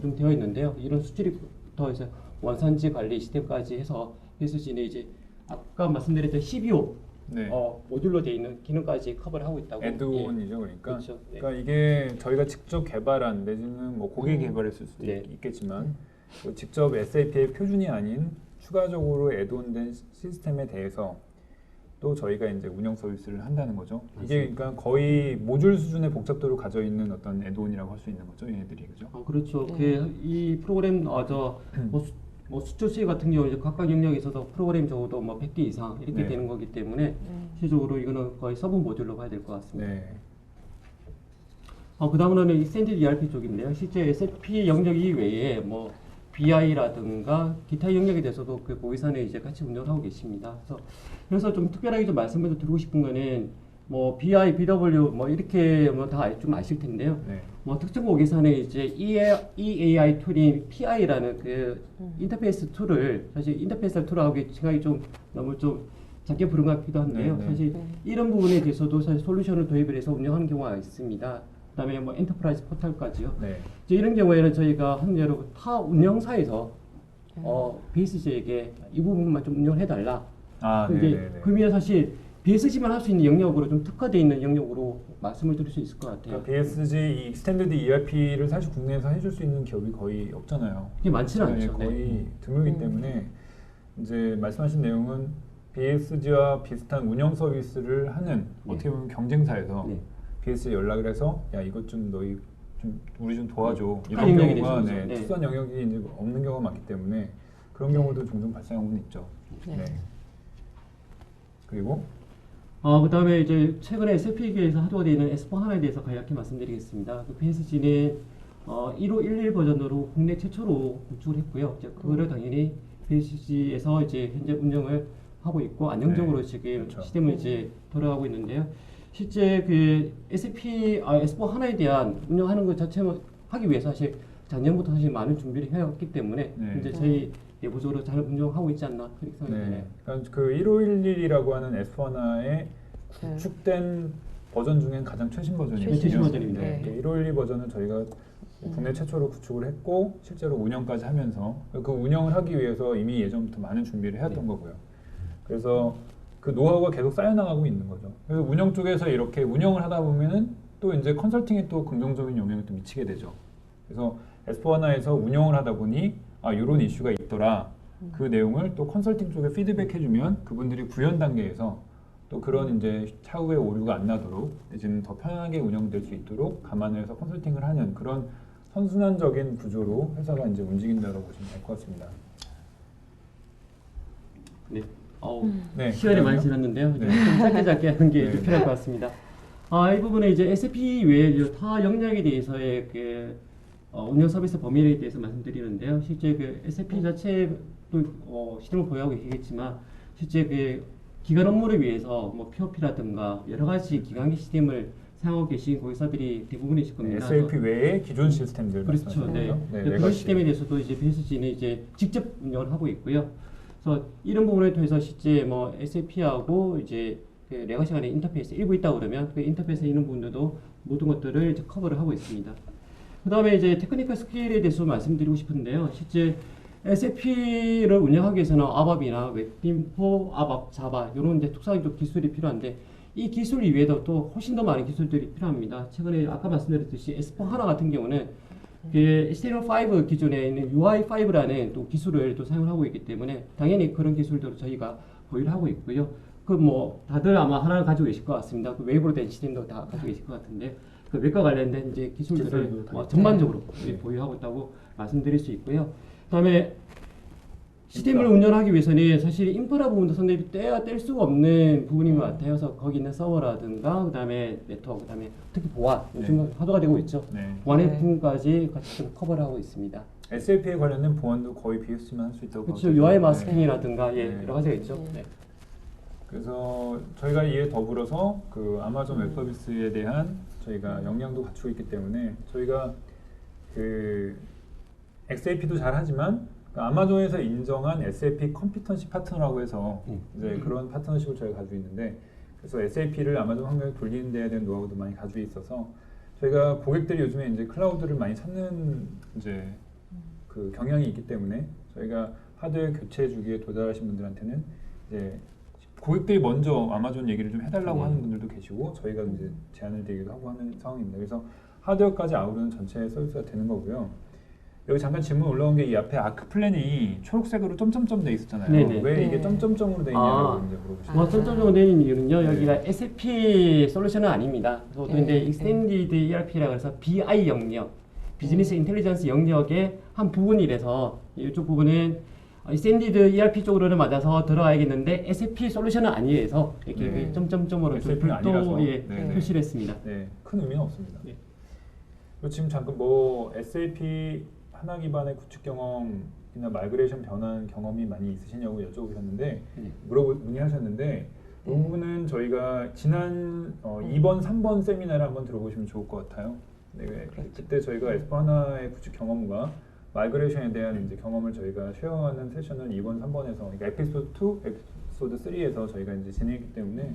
좀 되어 있는데요. 이런 수출입부터 해서 원산지 관리 시스템까지 해서 BSG는 이제 아까 말씀드렸던 12호 네. 모듈로 되어 있는 기능까지 커버를 하고 있다고. 애드온이죠, 그러니까. 그렇죠. 네. 그러니까 이게 저희가 직접 개발한 내지는 뭐 고객이 개발했을 수도 네. 있겠지만 뭐 직접 SAP의 표준이 아닌 추가적으로 애드온된 시스템에 대해서 또 저희가 이제 운영 서비스를 한다는 거죠. 이게 그러니까 거의 모듈 수준의 복잡도를 가져 있는 어떤 애드온이라고 할 수 있는 거죠, 얘네들이, 그죠? 그렇죠. 네. 이 프로그램 뭐 수출 수익 같은 경우 이제 각각 영역에 있어서 프로그램 적어도 뭐 100개 이상 이렇게 네. 되는 거기 때문에 실질적으로 이거는 거의 서브 모듈로 봐야 될 것 같습니다. 네. 그 다음으로는 익스텐디드 ERP 쪽인데요. 실제 SAP 영역 이외에 뭐 BI라든가 기타 영역에 대해서도 그 고객사는 이제 같이 운영하고 계십니다. 그래서 좀 특별하게 좀 말씀을 드리고 싶은 거는 뭐 BI, BW 뭐 이렇게 뭐 다 좀 아실 텐데요. 네. 뭐 특정 고객사는 이제 EAI 툴인 PI라는 그 인터페이스 툴을 사실 인터페이스 툴하고 생각이 좀 너무 좀 작게 부른 것 같기도 한데요. 네, 네. 사실 이런 부분에 대해서도 사실 솔루션을 도입을 해서 운영하는 경우가 있습니다. 그다음에 뭐 엔터프라이즈 포털까지요. 네. 이제 이런 경우에는 저희가 한여러 타 운영사에서 BSG에게 이 부분만 좀 운영을 해달라. 아, 네, 근데 네, 네. 그러면 사실 BSG만 할 수 있는 영역으로 좀 특화되어 있는 영역으로 말씀을 드릴 수 있을 것 같아요. 그러니까 BSG 이 익스텐디드 ERP를 사실 국내에서 해줄 수 있는 기업이 거의 없잖아요. 그게 많지는 네, 않죠. 거의 네. 드물기 때문에 이제 말씀하신 내용은 BSG와 비슷한 운영 서비스를 하는 어떻게 보면 경쟁사에서 네. BSG 연락을 해서 야 이것 좀 너희 좀 우리 좀 도와줘 특화 이런 영역이 경우가 되죠. 네, 네. 특수한 영역이 이제 없는 경우가 많기 때문에 그런 경우도 종종 발생하고는 있죠. 네. 네. 그리고 그다음에 이제 최근에 SAP에서 하도가 되어 있는 S4HANA에 대해서 간략히 말씀드리겠습니다. 그 BSG는 1호 11 버전으로 국내 최초로 구축을 했고요. 이제 그거를 당연히 BSG에서 이제 현재 운영을 하고 있고 안정적으로 네, 지금 그렇죠. 시스템을 이제 돌아가고 있는데요. 실제 그 S4HANA에 대한 운영하는 것 자체만 하기 위해서 사실 작년부터 사실 많은 준비를 해왔기 때문에 네. 이제 저희 내부적으로 잘 운영하고 있지 않나 그렇게 생각이 네. 드네요. 그러니까 그 1511이라고 하는 S4하나의 네. 구축된 버전 중엔 가장 최신 버전이거든요. 최신 버전입니다. 네. 네. 1512 버전은 저희가 국내 최초로 구축을 했고 실제로 운영까지 하면서 그 운영을 하기 위해서 이미 예전부터 많은 준비를 해왔던 네. 거고요. 그래서 그 노하우가 계속 쌓여나가고 있는 거죠. 그래서 운영 쪽에서 이렇게 운영을 하다 보면은 또 이제 컨설팅에 또 긍정적인 영향을 또 미치게 되죠. 그래서 S4하나에서 운영을 하다 보니 이런 이슈가 있더라. 그 내용을 또 컨설팅 쪽에 피드백해주면 그분들이 구현 단계에서 또 그런 이제 차후에 오류가 안 나도록 지금 더 편하게 운영될 수 있도록 감안을 해서 컨설팅을 하는 그런 선순환적인 구조로 회사가 이제 움직인다고 보시면 될 것 같습니다. 네. 네, 시간이 많이 그다음에요? 지났는데요. 네. 좀 짧게 하는 게 좀 네. 필요할 것 같습니다. 이 부분에 이제 SAP 외에 이제 타 영역에 대해서의 그 운영 서비스 범위에 대해서 말씀드리는데요. 실제 그 SAP 자체도 시스템을 보유하고 계시겠지만 실제 그 기간 업무를 위해서 뭐 POP라든가 여러 가지 기간기 시스템을 사용하고 계신 고객사들이 대부분이실 겁니다. SAP 외에 기존 시스템들 그렇죠. 말씀하시는 네. 거죠? 네, 그런 시스템에 대해서도 이제 BSG는 이제 직접 운영을 하고 있고요. 그래서 이런 부분에 통해서 실제 뭐 SAP하고 이제 그 레거시 간의 인터페이스 일부 있다 그러면 그 인터페이스에 있는 부분들도 모든 것들을 이제 커버를 하고 있습니다. 그 다음에 이제 테크니컬 스킬에 대해서 말씀드리고 싶은데요. 실제 SAP를 운영하기 위해서는 아밥이나 웹빔4, 아밥, 자바 이런 이제 특수한 기술이 필요한데 이 기술 이외에도 또 훨씬 더 많은 기술들이 필요합니다. 최근에 아까 말씀드렸듯이 S4HANA 같은 경우는 그 HTML5 기존에 있는 UI5라는 또 기술을 또 사용하고 있기 때문에 당연히 그런 기술들을 저희가 보유를 하고 있고요. 그 뭐 다들 아마 하나를 가지고 계실 것 같습니다. 그 웹으로 된 시스템도 다 가지고 계실 것 같은데 그 웹과 관련된 이제 기술들을 기술도 다 전반적으로 네. 보유하고 있다고 말씀드릴 수 있고요. 그다음에 시스템을 운영하기 위해서는 사실 인프라 부분도 상당히 뗄 수가 없는 부분인 것 같아요. 그래서 거기 있는 서버라든가 그다음에 네트워크, 그다음에 특히 보안 요즘 화두가 되고 있죠. 네. 보안의 네. 부분까지 같이 좀 커버를 하고 있습니다. SAP에 관련된 보안도 거의 BSG만 할 수 있다고 그렇죠. 봐도 UI 되죠. 마스킹이라든가 예, 네. 여러 가지가 있죠. 네. 그래서 저희가 이에 더불어서 그 아마존 웹 서비스에 대한 저희가 역량도 갖추고 있기 때문에 저희가 그 SAP도 잘 하지만 그 아마존에서 인정한 SAP 컴피턴시 파트너라고 해서 이제 그런 파트너십을 저희가 가지고 있는데 그래서 SAP를 아마존 환경에 돌리는 데에 대한 노하우도 많이 가지고 있어서 저희가 고객들이 요즘에 이제 클라우드를 많이 찾는 이제 그 경향이 있기 때문에 저희가 하드웨어 교체 주기에 도달하신 분들한테는 이제 고객들이 먼저 아마존 얘기를 좀 해달라고 하는 분들도 계시고 저희가 이제 제안을 드리기도 하고 하는 상황입니다. 그래서 하드웨어까지 아우르는 전체 서비스가 되는 거고요. 여기 잠깐 질문 올라온 게 이 앞에 아크 플랜이 초록색으로 점점점 돼 있었잖아요. 네네. 왜 이게 네. 점점점으로 돼 있냐고 이제 물어보시죠. 뭐 점점점 되는 이유는요. 네. 여기가 SAP 솔루션은 아닙니다. 또 네. 이제 익스텐디드 ERP라고 해서 BI 영역, 비즈니스 인텔리전스 영역의 한 부분이라서 이쪽 부분은 익스텐디드 ERP 쪽으로는 맞아서 들어가야겠는데 SAP 솔루션은 아니어서 이렇게 네. 점점점으로 좀 SAP 는 아니라서. 별도 예, 네, 네. 표시를 했습니다. 네, 큰 의미는 없습니다. 네. 그리고 지금 잠깐 뭐 SAP 하나 기반의 구축 경험이나 마이그레이션 변환 경험이 많이 있으시냐고 여쭤보셨는데 문의하셨는데 이 부분은 저희가 지난 2번, 3번 세미나를 한번 들어보시면 좋을 것 같아요. 네, 그때 저희가 S4하나의 구축 경험과 마이그레이션에 대한 이제 경험을 저희가 쉐어하는 세션을 2번, 3번에서 그러니까 에피소드 2, 에피소드 3에서 저희가 이제 진행했기 때문에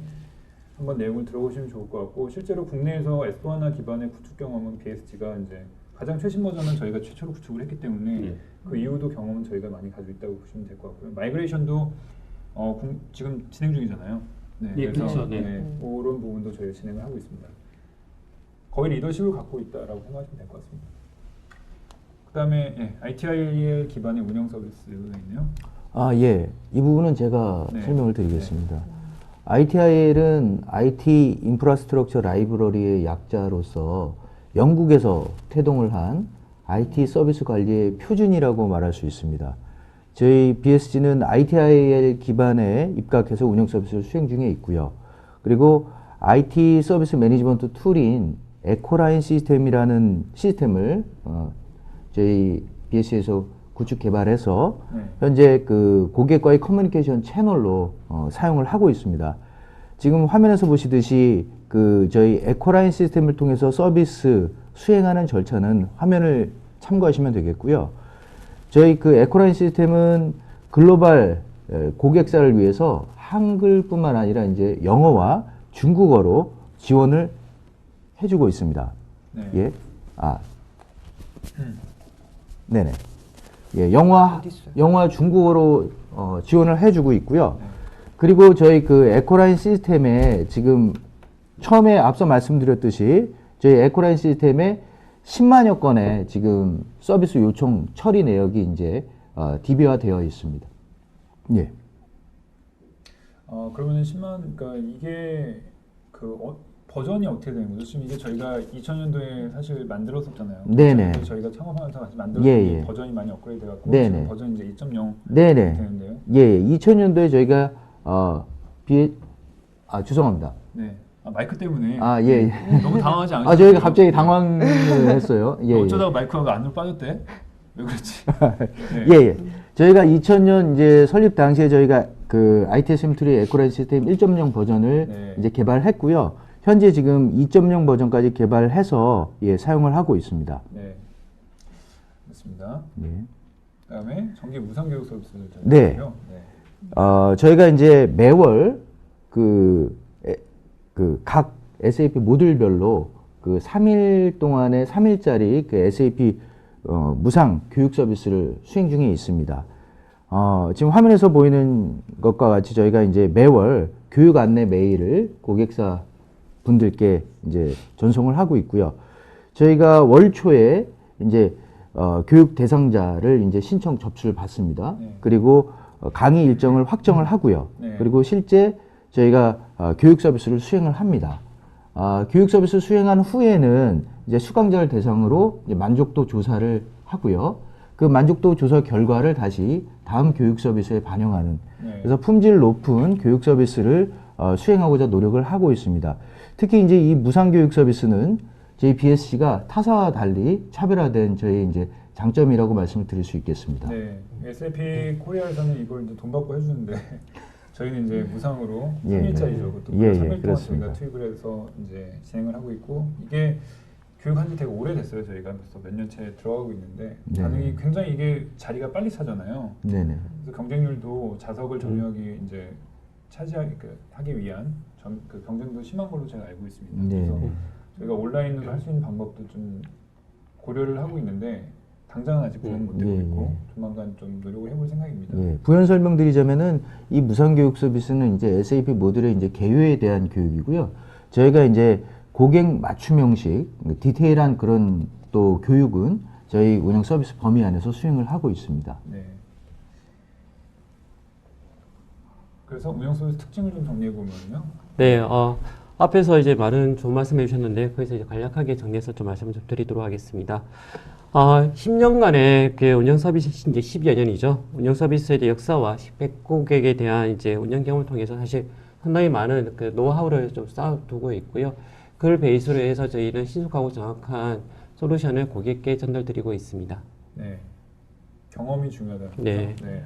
한번 내용을 들어보시면 좋을 것 같고 실제로 국내에서 S4하나 기반의 구축 경험은 BSG가 이제 가장 최신 버전은 저희가 최초로 구축을 했기 때문에 네. 그 이후도 경험은 저희가 많이 가지고 있다고 보시면 될 것 같고요. 마이그레이션도 지금 진행 중이잖아요. 네, 네, 그래서 그렇죠. 네. 그런 부분도 저희가 진행을 하고 있습니다. 거의 리더십을 갖고 있다라고 생각하시면 될 것 같습니다. 그다음에 ITIL 기반의 운영 서비스가 있네요. 예. 이 부분은 제가 네. 설명을 드리겠습니다. ITIL은 IT 인프라스트럭처 라이브러리의 약자로서 영국에서 태동을 한 IT 서비스 관리의 표준이라고 말할 수 있습니다. 저희 BSG는 ITIL 기반에 입각해서 운영 서비스를 수행 중에 있고요. 그리고 IT 서비스 매니지먼트 툴인 에코라인 시스템이라는 시스템을 저희 BSG에서 구축 개발해서 네. 현재 그 고객과의 커뮤니케이션 채널로 사용을 하고 있습니다. 지금 화면에서 보시듯이 그 저희 에코라인 시스템을 통해서 서비스 수행하는 절차는 화면을 참고하시면 되겠고요. 저희 그 에코라인 시스템은 글로벌 고객사를 위해서 한글뿐만 아니라 이제 영어와 중국어로 지원을 해주고 있습니다. 네. 예, 네네. 예, 영화 중국어로 지원을 해주고 있고요. 그리고 저희 그 에코라인 시스템에 지금 처음에 앞서 말씀드렸듯이 저희 에코라인 시스템에 10만여 건의 지금 서비스 요청 처리 내역이 이제 DB화 되어 있습니다. 예. 그러면은 10만 그러니까 이게 버전이 어떻게 되는 거죠? 지금 이게 저희가 2000년도에 사실 만들었었잖아요. 네네. 그래서 저희가 창업하면서 같이 만들었던 예, 게 예. 버전이 많이 업그레이드 돼갖고 네네. 지금 버전 이제 2.0 네네. 되는데요. 예, 2000년도에 저희가 죄송합니다. 네. 마이크 때문에 아, 예. 너무 당황하지 않으세요? 저희가 갑자기 당황을 했어요. 예, 예. 어쩌다가 마이크가 안으로 빠졌대? 왜 그렇지? 예, 예. 저희가 2000년 이제 설립 당시에 저희가 그 ITSM 트리 에코라이트 시스템 1.0 버전을 네. 이제 개발했고요. 현재 지금 2.0 버전까지 개발해서 사용을 하고 있습니다. 네. 맞습니다. 네. 그다음에 정기 무상 교육 서비스를 네. 저희가 저희가 이제 매월 각 SAP 모듈별로 3일 동안의 3일짜리 SAP 무상 교육 서비스를 수행 중에 있습니다. 지금 화면에서 보이는 것과 같이 저희가 이제 매월 교육 안내 메일을 고객사 분들께 이제 전송을 하고 있고요. 저희가 월 초에 이제 교육 대상자를 이제 신청 접수를 받습니다. 네. 그리고 강의 일정을 확정을 하고요. 네. 그리고 실제 저희가 교육 서비스를 수행을 합니다. 교육 서비스 수행한 후에는 이제 수강자를 대상으로 이제 만족도 조사를 하고요. 그 만족도 조사 결과를 다시 다음 교육 서비스에 반영하는 네. 그래서 품질 높은 교육 서비스를 수행하고자 노력을 하고 있습니다. 특히 이제 이 무상 교육 서비스는 저희 BSC가 타사와 달리 차별화된 저희 이제 장점이라고 말씀을 드릴 수 있겠습니다. 네. SAP 코리아에서는 이걸 이제 돈 받고 해주는데 저희는 이제 무상으로 예, 3일짜리죠. 그것도 예, 3일 동안 그렇습니다. 저희가 투입을 해서 이제 진행을 하고 있고 이게 교육한 지 되게 오래됐어요. 저희가 벌써 몇 년째 들어가고 있는데 네. 반응이 굉장히 이게 자리가 빨리 차잖아요. 네네. 그래서 경쟁률도 자석을 점유하기 이제 하기 위한 그 경쟁도 심한 걸로 제가 알고 있습니다. 네. 그래서 저희가 온라인으로 할 수 있는 방법도 좀 고려를 하고 있는데 당장은 아직 구현 못 되고 예, 있고 예. 조만간 좀 노력을 해볼 생각입니다. 예, 부연 설명드리자면은 이 무상 교육 서비스는 이제 SAP 모듈의 이제 개요에 대한 교육이고요. 저희가 이제 고객 맞춤 형식, 디테일한 그런 또 교육은 저희 운영 서비스 범위 안에서 수행을 하고 있습니다. 네. 그래서 운영 서비스 특징을 좀 정리해 보면요. 네, 앞에서 이제 많은 좋은 말씀해 주셨는데 거기서 이제 간략하게 정리해서 좀 말씀을 좀 드리도록 하겠습니다. 10년간의 그 운영 서비스 이제 10여 년이죠. 운영 서비스의 역사와 10백 고객에 대한 이제 운영 경험을 통해서 사실 상당히 많은 그 노하우를 좀 쌓아두고 있고요. 그걸 베이스로 해서 저희는 신속하고 정확한 솔루션을 고객께 전달드리고 있습니다. 네. 경험이 중요하다. 네. 네.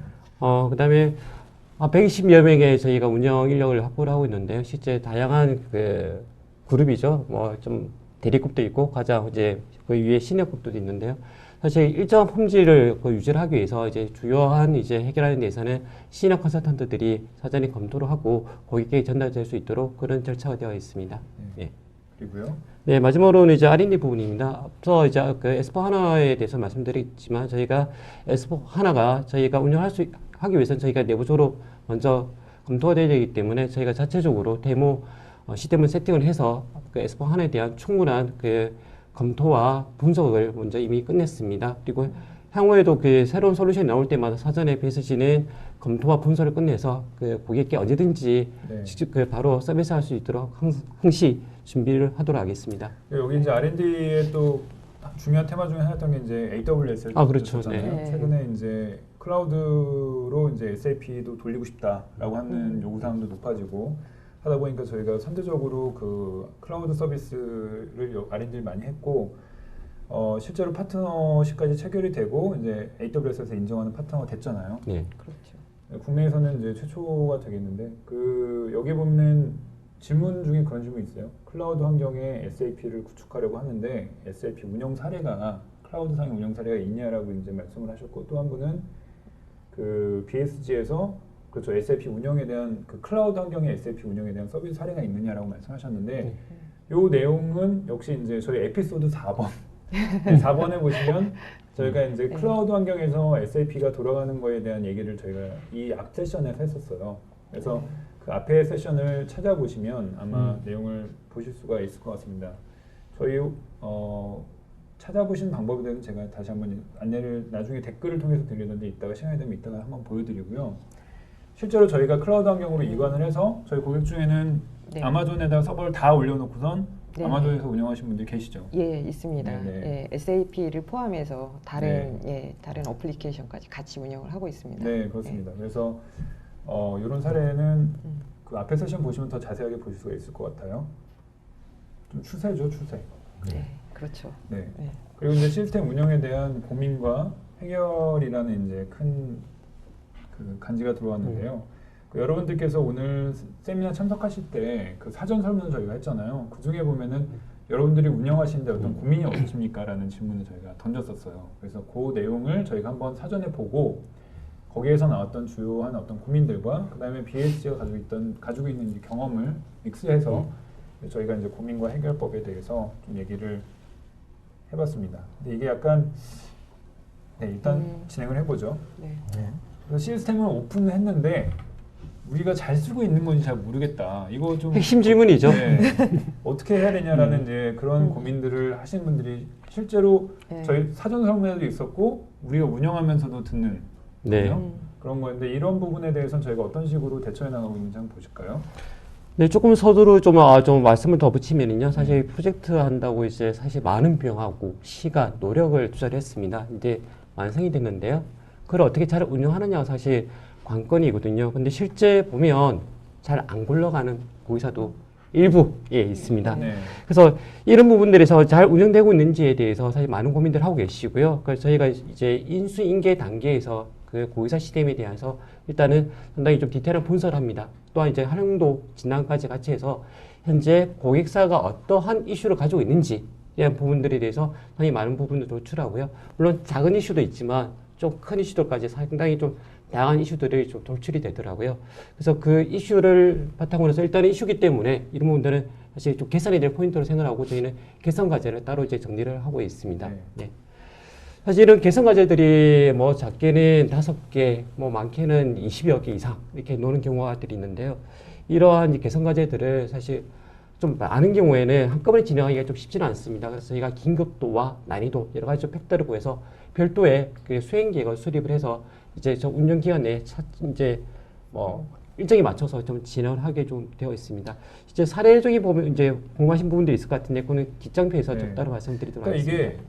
그다음에 120여 명의 저희가 운영 인력을 확보를 하고 있는데요. 실제 다양한 그 그룹이죠. 뭐 좀 대리급도 있고 가장 이제 그 위에 시니어급도 있는데요. 사실 일정한 품질을 유지를 하기 위해서 이제 주요한 이제 해결하는 데에서는 시니어 컨설턴트들이 사전에 검토를 하고 고객에게 전달될 수 있도록 그런 절차가 되어 있습니다. 네. 그리고요. 네, 마지막으로는 이제 R&D 부분입니다. 앞서 이제 그 S4HANA에 대해서 말씀드렸지만 저희가 S4HANA가 저희가 하기 위해서는 저희가 내부적으로 먼저 검토가 되어야 되기 때문에 저희가 자체적으로 데모 시스템을 세팅을 해서 그 S4HANA에 대한 충분한 그 검토와 분석을 먼저 이미 끝냈습니다. 그리고 향후에도 그 새로운 솔루션이 나올 때마다 사전에 BSC는 검토와 분석을 끝내서 그 고객께 언제든지 네. 직접 그 바로 서비스할 수 있도록 항시 준비를 하도록 하겠습니다. 여기 이제 R&D의 또 중요한 테마 중에 하나였던 게 이제 AWS를 그렇죠. 잖아요. 네. 최근에 이제 클라우드로 이제 SAP도 돌리고 싶다라고 하는 요구 사항도 높아지고 하다 보니까 저희가 선제적으로 그 클라우드 서비스를 R&D를 많이 했고 실제로 파트너십까지 체결이 되고 이제 AWS에서 인정하는 파트너가 됐잖아요. 네. 그렇죠. 국내에서는 이제 최초가 되겠는데 여기 보면 질문 중에 그런 질문이 있어요. 클라우드 환경에 SAP를 구축하려고 하는데 SAP 운영 사례가 클라우드상의 운영 사례가 있냐라고 이제 말씀을 하셨고 또 한 분은 그 BSG에서 그렇죠 SAP 운영에 대한 그 클라우드 환경의 SAP 운영에 대한 서비스 사례가 있느냐라고 말씀하셨는데 요 내용은 역시 이제 저희 에피소드 4번 4번에 보시면 저희가 이제 네. 클라우드 환경에서 SAP가 돌아가는 거에 대한 얘기를 저희가 이 앞 세션에서 했었어요. 그래서 그 앞에 세션을 찾아보시면 아마 내용을 보실 수가 있을 것 같습니다. 저희 찾아보신 방법에 대해서 제가 다시 한번 안내를 나중에 댓글을 통해서 드리던데 이따가 시간이 되면 이따가 한번 보여드리고요. 실제로 저희가 클라우드 환경으로 이관을 해서 저희 고객 중에는 네. 아마존에다가 서버를 다 올려놓고선 네. 아마존에서 운영하시는 분들 계시죠? 예, 있습니다. 네네. 예, SAP를 포함해서 다른 어플리케이션까지 같이 운영을 하고 있습니다. 네, 그렇습니다. 그래서 이런 사례는 그 앞에 세션 보시면 더 자세하게 보실 수가 있을 것 같아요. 좀 추세죠, 추세. 네, 그렇죠. 네. 네. 그리고 이제 시스템 운영에 대한 고민과 해결이라는 이제 큰 그 간지가 들어왔는데요. 그 여러분들께서 오늘 세미나 참석하실 때 그 사전 설문을 저희가 했잖아요. 그 중에 보면은 여러분들이 운영하시는데 어떤 고민이 없으십니까라는 질문을 저희가 던졌었어요. 그래서 그 내용을 저희가 한번 사전에 보고 거기에서 나왔던 주요한 어떤 고민들과 그다음에 BSG가 가지고 있는 이제 경험을 믹스해서 저희가 이제 고민과 해결법에 대해서 좀 얘기를 해봤습니다. 근데 이게 약간 일단 진행을 해보죠. 네. 그래서 시스템을 오픈했는데 우리가 잘 쓰고 있는 건지 잘 모르겠다. 이거 좀 핵심 질문이죠. 네, 어떻게 해야 되냐라는 이제 그런 고민들을 하시는 분들이 실제로 네. 저희 사전 설문에도 있었고 우리가 운영하면서도 듣는 네. 거죠? 그런 거였는데 이런 부분에 대해서는 저희가 어떤 식으로 대처해 나가고 있는지 한번 보실까요? 네, 조금 서두로 좀 말씀을 더 붙이면은요, 사실 프로젝트 한다고 이제 사실 많은 비용하고 시간, 노력을 투자를 했습니다. 이제 완성이 됐는데요. 그걸 어떻게 잘 운영하느냐가 사실 관건이거든요. 근데 실제 보면 잘 안 굴러가는 고객사도 일부 있습니다. 네. 그래서 이런 부분들에서 잘 운영되고 있는지에 대해서 사실 많은 고민들 하고 계시고요. 그래서 저희가 이제 인수인계 단계에서 그 고객사 시스템에 대해서 일단은 상당히 좀 디테일한 분석을 합니다. 또한 이제 활용도 진단까지 같이 해서 현재 고객사가 어떠한 이슈를 가지고 있는지 이런 부분들에 대해서 상당히 많은 부분을 도출하고요. 물론 작은 이슈도 있지만 좀 큰 이슈들까지 상당히 좀 다양한 이슈들이 좀 돌출이 되더라고요. 그래서 그 이슈를 바탕으로 해서 일단은 이슈기 때문에 이런 부분들은 사실 좀 개선이 될 포인트로 생각하고 저희는 개선 과제를 따로 이제 정리를 하고 있습니다. 네. 네. 사실은 개선 과제들이 뭐 작게는 5개, 뭐 많게는 20여 개 이상 이렇게 노는 경우들이 있는데요. 이러한 개선 과제들을 사실 좀 많은 경우에는 한꺼번에 진행하기가 좀 쉽지는 않습니다. 그래서 저희가 긴급도와 난이도 여러 가지 좀 팩터를 구해서 별도의 그 수행 계획을 수립을 해서 이제 저 운영 기간에 이제 뭐 일정에 맞춰서 좀 진행을 하게 좀 되어 있습니다. 이제 사례적인 보면 이제 궁금하신 부분도 있을 것 같은데 그거는 뒷장표에서 좀 네. 따로 말씀드리도록 그러니까 하겠습니다. 이게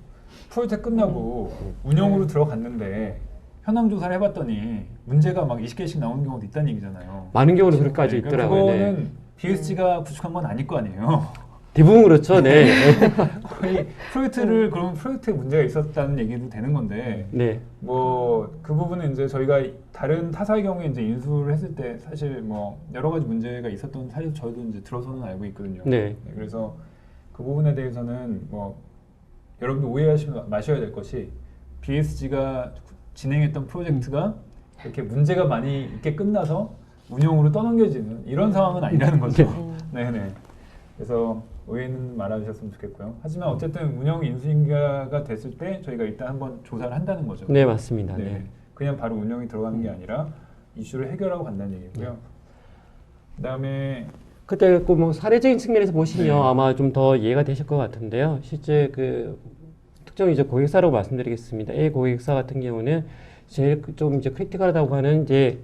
프로젝트 끝나고 운영으로 들어갔는데 현황 조사를 해봤더니 문제가 막 20개씩 나오는 경우도 있다는 얘기잖아요. 많은 경우는 그렇게까지 그러니까 있더라고요. 네. 그거는 BSG가 구축한 건 아닐 거 아니에요. 대부분 그렇죠. 네. 거의 프로젝트를 그러면 프로젝트에 문제가 있었다는 얘기도 되는 건데 네. 뭐 그 부분은 이제 저희가 다른 타사의 경우에 이제 인수를 했을 때 사실 뭐 여러 가지 문제가 있었던 사실 저희도 이제 들어서는 알고 있거든요. 네. 그래서 그 부분에 대해서는 뭐 여러분들 오해하지 마셔야 될 것이 BSG가 진행했던 프로젝트가 이렇게 문제가 많이 있게 끝나서 운영으로 떠넘겨지는 이런 상황은 아니라는 거죠. 네네. 그래서 오해는 말아주셨으면 좋겠고요. 하지만 어쨌든 운영 인수인가가 됐을 때 저희가 일단 한번 조사를 한다는 거죠. 네, 맞습니다. 네. 네. 그냥 바로 운영이 들어가는 게 아니라 이슈를 해결하고 간다는 얘기고요. 그다음에 그때 뭐 사례적인 측면에서 보시면 네. 아마 좀 더 이해가 되실 것 같은데요. 실제 그 특정 이제 고객사라고 말씀드리겠습니다. A 고객사 같은 경우는 제일 좀 이제 크리티컬하다고 하는 이제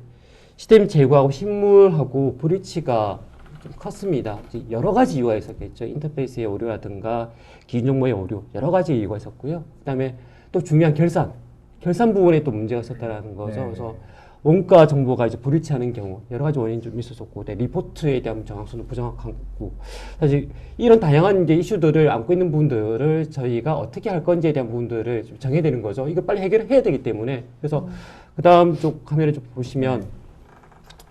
시스템 제고하고 신물하고 브리치가 좀 컸습니다. 이제 여러 가지 이유가 있었겠죠. 인터페이스의 오류라든가 기준 정보의 오류 여러 가지 이유가 있었고요. 그다음에 또 중요한 결산 부분에 또 문제가 있었다라는 거죠. 네. 그래서 원가 정보가 이제 불일치하는 경우 여러 가지 원인이 좀 있었었고, 리포트에 대한 정확성도 부정확하고, 사실 이런 다양한 이제 이슈들을 안고 있는 부분들을 저희가 어떻게 할 건지에 대한 부분들을 좀 정해야 되는 거죠. 이거 빨리 해결해야 되기 때문에. 그래서 그 다음 쪽 화면을 좀 보시면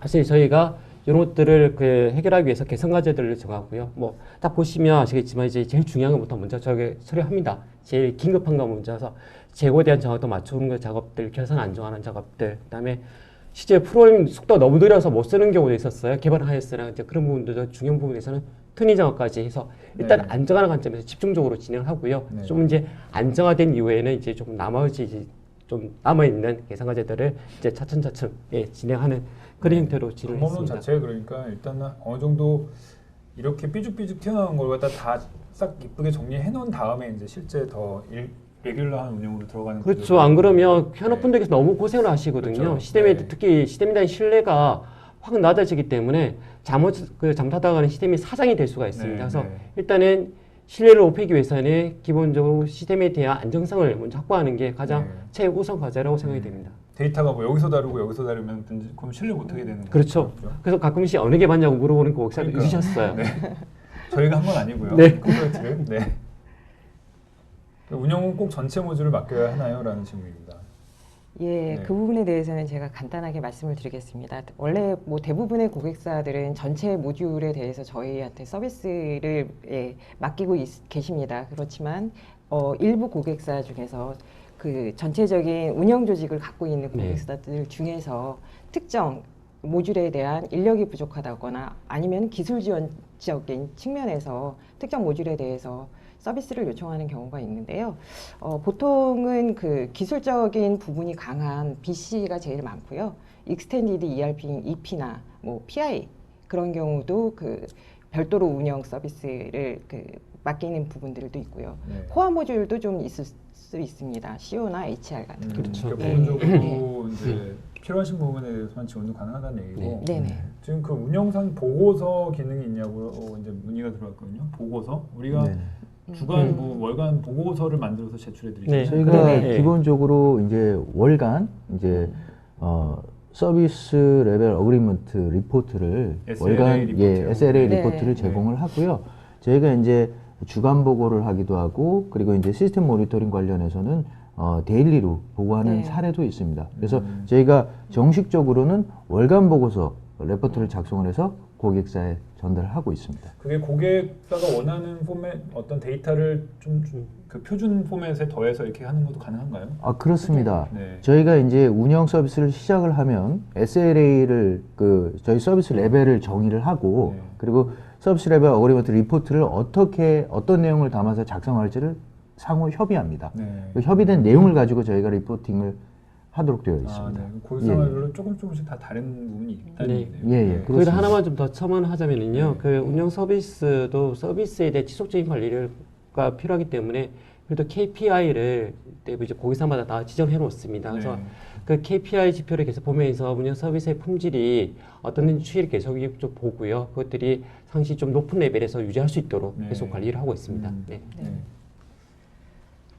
사실 저희가 이런 것들을 그 해결하기 위해서 개선 과제들을 정하고요. 뭐 딱 보시면 아시겠지만 이제 제일 중요한 것부터 먼저 저게 처리합니다. 제일 긴급한 거 먼저서 재고에 대한 정확도 맞추는 그 작업들, 결산 안정하는 작업들, 그다음에 실제 프로그램 속도가 너무 느려서 못 쓰는 경우도 있었어요. 개발하였으나 이제 그런 부분들 중요한 부분에서는 튼위 작업까지 해서 일단 네. 안정하는 관점에서 집중적으로 진행을 하고요. 네. 좀 이제 안정화된 이후에는 이제 조금 나머지 이제 좀 남아 있는 개선 과제들을 이제 차츰차츰 진행하는 그런 형태로 방법론 진행했습니다. 자체가 그러니까 일단 어느 정도 이렇게 삐죽삐죽 튀어나온 걸 갖다 다 싹 이쁘게 정리해 놓은 다음에 이제 실제 더 레귤러한 운영으로 들어가는 그렇죠. 구조가 안 그러면 있는데, 현업분들께서 너무 고생을 하시거든요. 그렇죠. 시스템에 네. 특히 시스템에 대한 신뢰가 확 낮아지기 때문에 잘못하다가는 시스템이 사장이 될 수가 있습니다. 네, 그래서 네. 일단은 신뢰를 높이기 위해서는 기본적으로 시스템에 대한 안정성을 먼저 확보하는 게 가장 네. 최우선 과제라고 생각이 됩니다. 데이터가 뭐 여기서 다르고 여기서 다르면 그럼 신뢰 못하게 되는 거죠. 그렇죠. 그래서 가끔씩 어느 게 맞냐고 물어보는 고객사도 그러니까. 있으셨어요. 네. 저희가 한 건 아니고요. 네. 콘서트를. 네. 운영은 꼭 전체 모듈을 맡겨야 하나요? 라는 질문입니다. 예, 네. 그 부분에 대해서는 제가 간단하게 말씀을 드리겠습니다. 원래 뭐 대부분의 고객사들은 전체 모듈에 대해서 저희한테 서비스를 맡기고 계십니다. 그렇지만 일부 고객사 중에서 그 전체적인 운영 조직을 갖고 있는 네. 고객사들 중에서 특정 모듈에 대한 인력이 부족하다거나 아니면 기술 지원적인 측면에서 특정 모듈에 대해서 서비스를 요청하는 경우가 있는데요. 보통은 그 기술적인 부분이 강한 BC가 제일 많고요. Extended ERP인 EP나 뭐 PI 그런 경우도 그 별도로 운영 서비스를 그 맡기는 부분들도 있고요. 네. 코어 모듈도 좀 있을 수 있습니다. CO나 HR 같은. 그렇죠. 그러니까 네. 부분적으로 이제 필요하신 부분에 대해서만 지원도 가능하다는 얘기고. 네네. 지금 그 운영상 보고서 기능이 있냐고 이제 문의가 들어왔거든요. 보고서 우리가 네네. 주간 뭐 월간 보고서를 만들어서 제출해 드리죠. 네. 저희가 네네. 기본적으로 이제 월간 이제 서비스 레벨 어그리먼트 리포트를 SLA 월간 리포트요. SLA 네. 리포트를 제공을 하고요. 저희가 이제 주간 보고를 하기도 하고 그리고 이제 시스템 모니터링 관련해서는 데일리로 보고하는 네. 사례도 있습니다. 그래서 저희가 정식적으로는 월간 보고서 레포트를 작성을 해서 고객사에 전달하고 있습니다. 그게 고객사가 원하는 포맷 어떤 데이터를 좀 그 표준 포맷에 더해서 이렇게 하는 것도 가능한가요? 아, 그렇습니다. 네. 저희가 이제 운영 서비스를 시작을 하면 SLA를 그 저희 서비스 레벨을 정의를 하고 네. 그리고 서비스 레벨 어그리먼트 리포트를 어떤 내용을 담아서 작성할지를 상호 협의합니다. 네. 그 협의된 내용을 가지고 저희가 리포팅을 하도록 되어 있습니다. 아, 네. 고객사별로 조금씩 다 다른 부분이 있다는 네. 얘기네요. 예, 예. 네. 그렇습니다. 거기다 하나만 좀 더 첨언하자면은요. 네. 그 운영 서비스도 서비스에 대해 지속적인 관리가 필요하기 때문에 그래도 KPI를 이제 고객사마다 다 지정해 놓습니다. 그래서 네. 그 KPI 지표를 계속 보면서 운영 서비스의 품질이 어떤 추이를 계속 좀 보고요. 그것들이 상시 좀 높은 레벨에서 유지할 수 있도록 네. 계속 관리를 하고 있습니다. 음. 네. 네.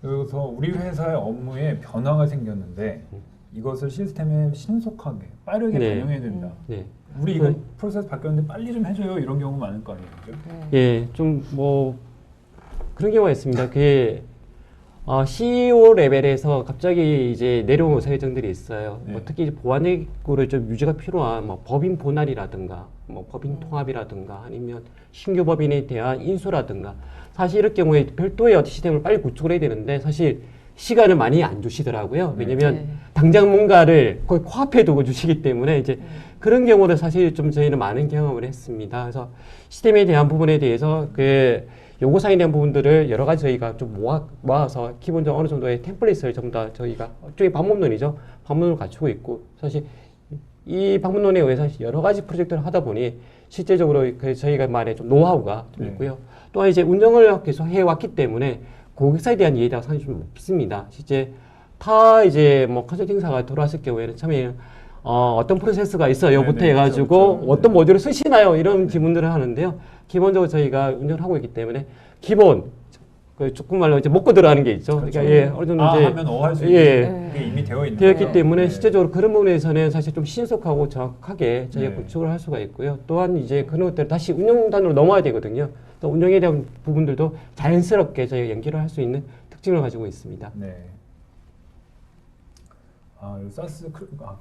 그래서 우리 회사의 업무에 변화가 생겼는데 이것을 시스템에 신속하게 빠르게 네. 반영해야 된다. 네. 우리 이거 프로세스 바뀌었는데 빨리 좀 해줘요. 이런 경우 많을 거 아니에요. 그죠? 예, 좀 뭐 그런 경우가 있습니다. 그게 CEO 레벨에서 갑자기 이제 내려온 의사결정들이 있어요. 네. 뭐 특히 이제 보안 기구를 좀 유지가 필요한 뭐 법인 분할이라든가, 뭐 법인 통합이라든가, 아니면 신규 법인에 대한 인수라든가. 사실 이럴 경우에 별도의 어떤 시스템을 빨리 구축을 해야 되는데 사실 시간을 많이 안 주시더라고요. 왜냐면 네. 당장 뭔가를 거의 코앞에 두고 주시기 때문에 이제 그런 경우를 사실 좀 저희는 많은 경험을 했습니다. 그래서 시스템에 대한 부분에 대해서 그 요구사항에 대한 부분들을 여러 가지 저희가 좀 모아서 기본적으로 어느 정도의 템플릿을 전부 다 저희가 일종의 방법론이죠. 방법론을 갖추고 있고 사실 이 방법론에 의해서 여러 가지 프로젝트를 하다 보니 실제적으로 그 저희가 말에 좀 노하우가 좀 네. 있고요. 또한 이제 운영을 계속 해왔기 때문에 고객사에 대한 이해가 상당히 좀 높습니다. 실제 타 이제 뭐 컨설팅사가 돌아왔을 경우에는 처음에 어떤 프로세스가 있어요부터 네네, 해가지고 그렇죠. 어떤 모듈을 쓰시나요? 이런 질문들을 하는데요. 기본적으로 저희가 운영을 하고 있기 때문에 기본 그 조금 말로 이제 먹고 들어가는 게 있죠. 그렇죠. 그러니까 예, 어느 정도 이제 하면 할 수 예. 있는 게 이미 되어 있는 되었기 거예요. 때문에 네. 실제적으로 그런 부분에서는 사실 좀 신속하고 정확하게 저희가 네. 구축을 할 수가 있고요. 또한 이제 그런 것들을 다시 운영단으로 넘어야 되거든요. 또 운영에 대한 부분들도 자연스럽게 저희가 연결을 할 수 있는 특징을 가지고 있습니다. 네. 이 사스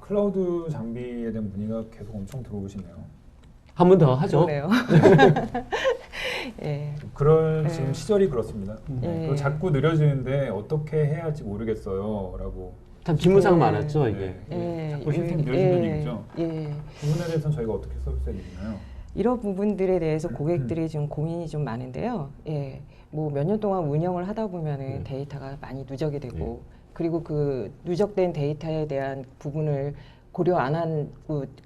클라우드 장비에 대한 문의가 계속 엄청 들어오시네요. 한 번 더 하죠. 그러네요. 예. 그럴 네. 지금 시절이 그렇습니다. 네. 그리고 자꾸 느려지는데 어떻게 해야 할지 모르겠어요라고. 참 질문사가 네. 많았죠 이게. 네. 예. 자꾸 시스템이 느려진다는 얘기죠. 예. 부분에 대해서는 저희가 어떻게 서비스해 드리나요? 이런 부분들에 대해서 고객들이 좀 고민이 좀 많은데요. 예. 뭐 몇 년 동안 운영을 하다 보면은 데이터가 많이 누적이 되고 그리고 그 누적된 데이터에 대한 부분을 고려 안 한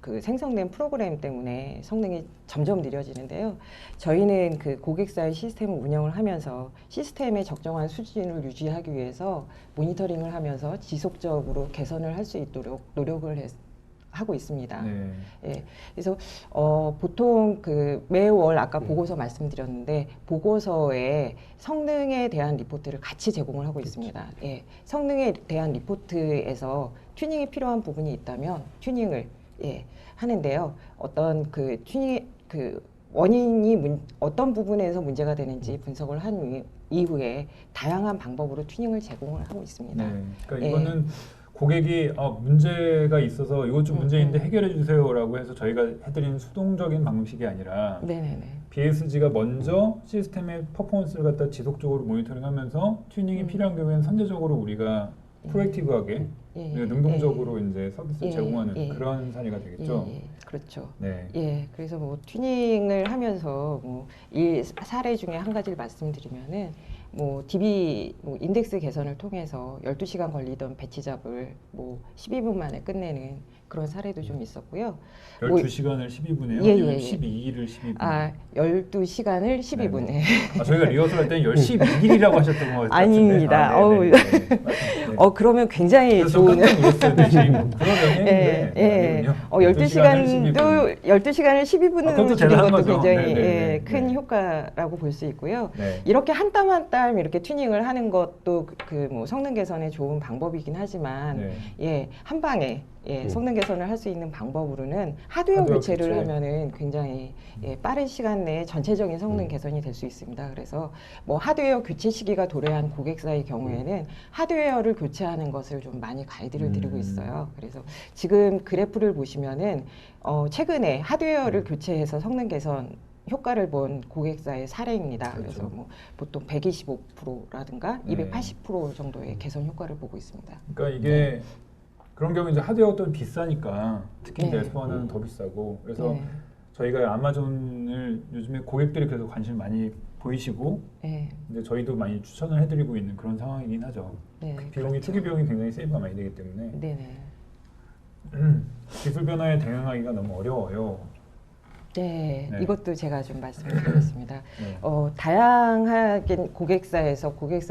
그 생성된 프로그램 때문에 성능이 점점 느려지는데요. 저희는 그 고객사의 시스템을 운영을 하면서 시스템의 적정한 수준을 유지하기 위해서 모니터링을 하면서 지속적으로 개선을 할 수 있도록 노력을 하고 있습니다. 네. 예, 그래서 보통 그 매월 아까 보고서 말씀드렸는데 보고서에 성능에 대한 리포트를 같이 제공을 하고 있습니다. 예, 성능에 대한 리포트에서 튜닝이 필요한 부분이 있다면 튜닝을 하는데요. 어떤 그 튜닝 그 원인이 어떤 부분에서 문제가 되는지 분석을 한 이후에 다양한 방법으로 튜닝을 제공을 하고 있습니다. 네. 그러니까 예. 이거는 고객이 문제가 있어서 이것 좀 문제인데 해결해 주세요라고 해서 저희가 해드리는 수동적인 방식이 아니라 네네네. BSG가 먼저 시스템의 퍼포먼스를 갖다 지속적으로 모니터링하면서 튜닝이 필요한 경우에는 선제적으로 우리가 프로액티브하게 능동적으로 이제 서비스를 제공하는 그런 사례가 되겠죠. 그렇죠. 네. 예, 그래서 뭐 튜닝을 하면서 뭐 이 사례 중에 한 가지를 말씀드리면은 뭐 DB 뭐 인덱스 개선을 통해서 12시간 걸리던 배치잡을 뭐 12분 만에 끝내는 그런 사례도 좀 있었고요. 12시간을 12분에요? 예, 예, 예. 12일을 12분. 아, 12시간을 12분에. 저희가 리허설 할 때는 12일이라고 하셨던 것 같은데. 아닙니다. 네네. 그러면 굉장히 그래서 좋은. 깜짝 놀랐어요. 지금 그러면 했는데 아니군요. 12시간을 12분으로 그것도 줄인 대단한 것도 거죠. 굉장히 네네네. 큰 효과라고 볼 수 있고요. 네. 이렇게 한 땀 한 땀 이렇게 튜닝을 하는 것도 그 뭐 성능 개선에 좋은 방법이긴 하지만 네. 한 방에 성능 개선을 할 수 있는 방법으로는 하드웨어 교체를 교체. 하면은 굉장히 빠른 시간 내에 전체적인 성능 개선이 될 수 있습니다. 그래서 뭐 하드웨어 교체 시기가 도래한 고객사의 경우에는 하드웨어를 교체하는 것을 좀 많이 가이드를 드리고 있어요. 그래서 지금 그래프를 보시면은 최근에 하드웨어를 교체해서 성능 개선 효과를 본 고객사의 사례입니다. 그렇죠. 그래서 뭐 보통 125%라든가 네. 280% 정도의 개선 효과를 보고 있습니다. 그러니까 이게 그런 경우 이제 하드웨어가 또 비싸니까 특히 이제 네. S4는 더 비싸고 그래서 네. 저희가 아마존을 요즘에 고객들이 그래서 관심을 많이 보이시고 네. 이제 저희도 많이 추천을 해드리고 있는 그런 상황이긴 하죠. 네, 비용이 그렇죠. 초기 비용이 굉장히 세이브가 많이 되기 때문에 네네. 기술 변화에 대응하기가 너무 어려워요. 네, 네. 이것도 제가 좀 말씀드리겠습니다. 네. 다양하게 고객사의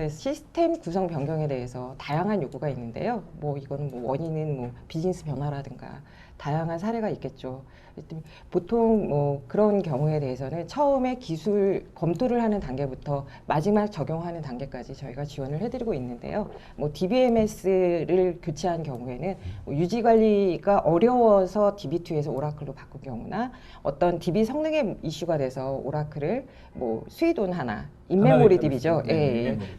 시스템 구성 변경에 대해서 다양한 요구가 있는데요. 뭐 이거는 뭐 원인은 뭐 비즈니스 변화라든가 다양한 사례가 있겠죠. 보통 뭐 그런 경우에 대해서는 처음에 기술 검토를 하는 단계부터 마지막 적용하는 단계까지 저희가 지원을 해드리고 있는데요. 뭐 DBMS를 교체한 경우에는 뭐 유지 관리가 어려워서 DB2에서 오라클로 바꾼 경우나 어떤 DB 성능의 이슈가 돼서 오라클을 뭐 스위돈 하나 인메모리 DB죠.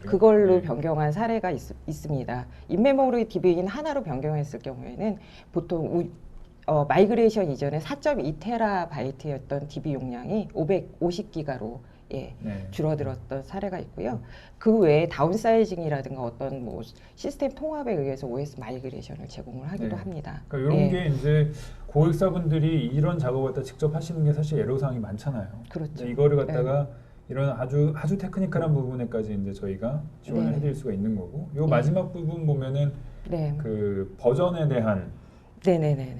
그걸로 변경한 사례가 있습니다. 인메모리 DB인 하나로 변경했을 경우에는 보통 마이그레이션 이전에 4.2TB였던 DB 용량이 550기가로 줄어들었던 사례가 있고요. 그 외에 다운사이징이라든가 어떤 뭐 시스템 통합에 의해서 OS 마이그레이션을 제공을 하기도 합니다. 그러니까 이런 게 이제 고객사분들이 이런 작업을 갖다 직접 하시는 게 사실 애로사항이 많잖아요. 그렇죠. 이거를 갖다가 이런 아주 테크니컬한 부분에까지 이제 저희가 지원을 해드릴 수가 있는 거고, 요 마지막 부분 보면은 그 버전에 대한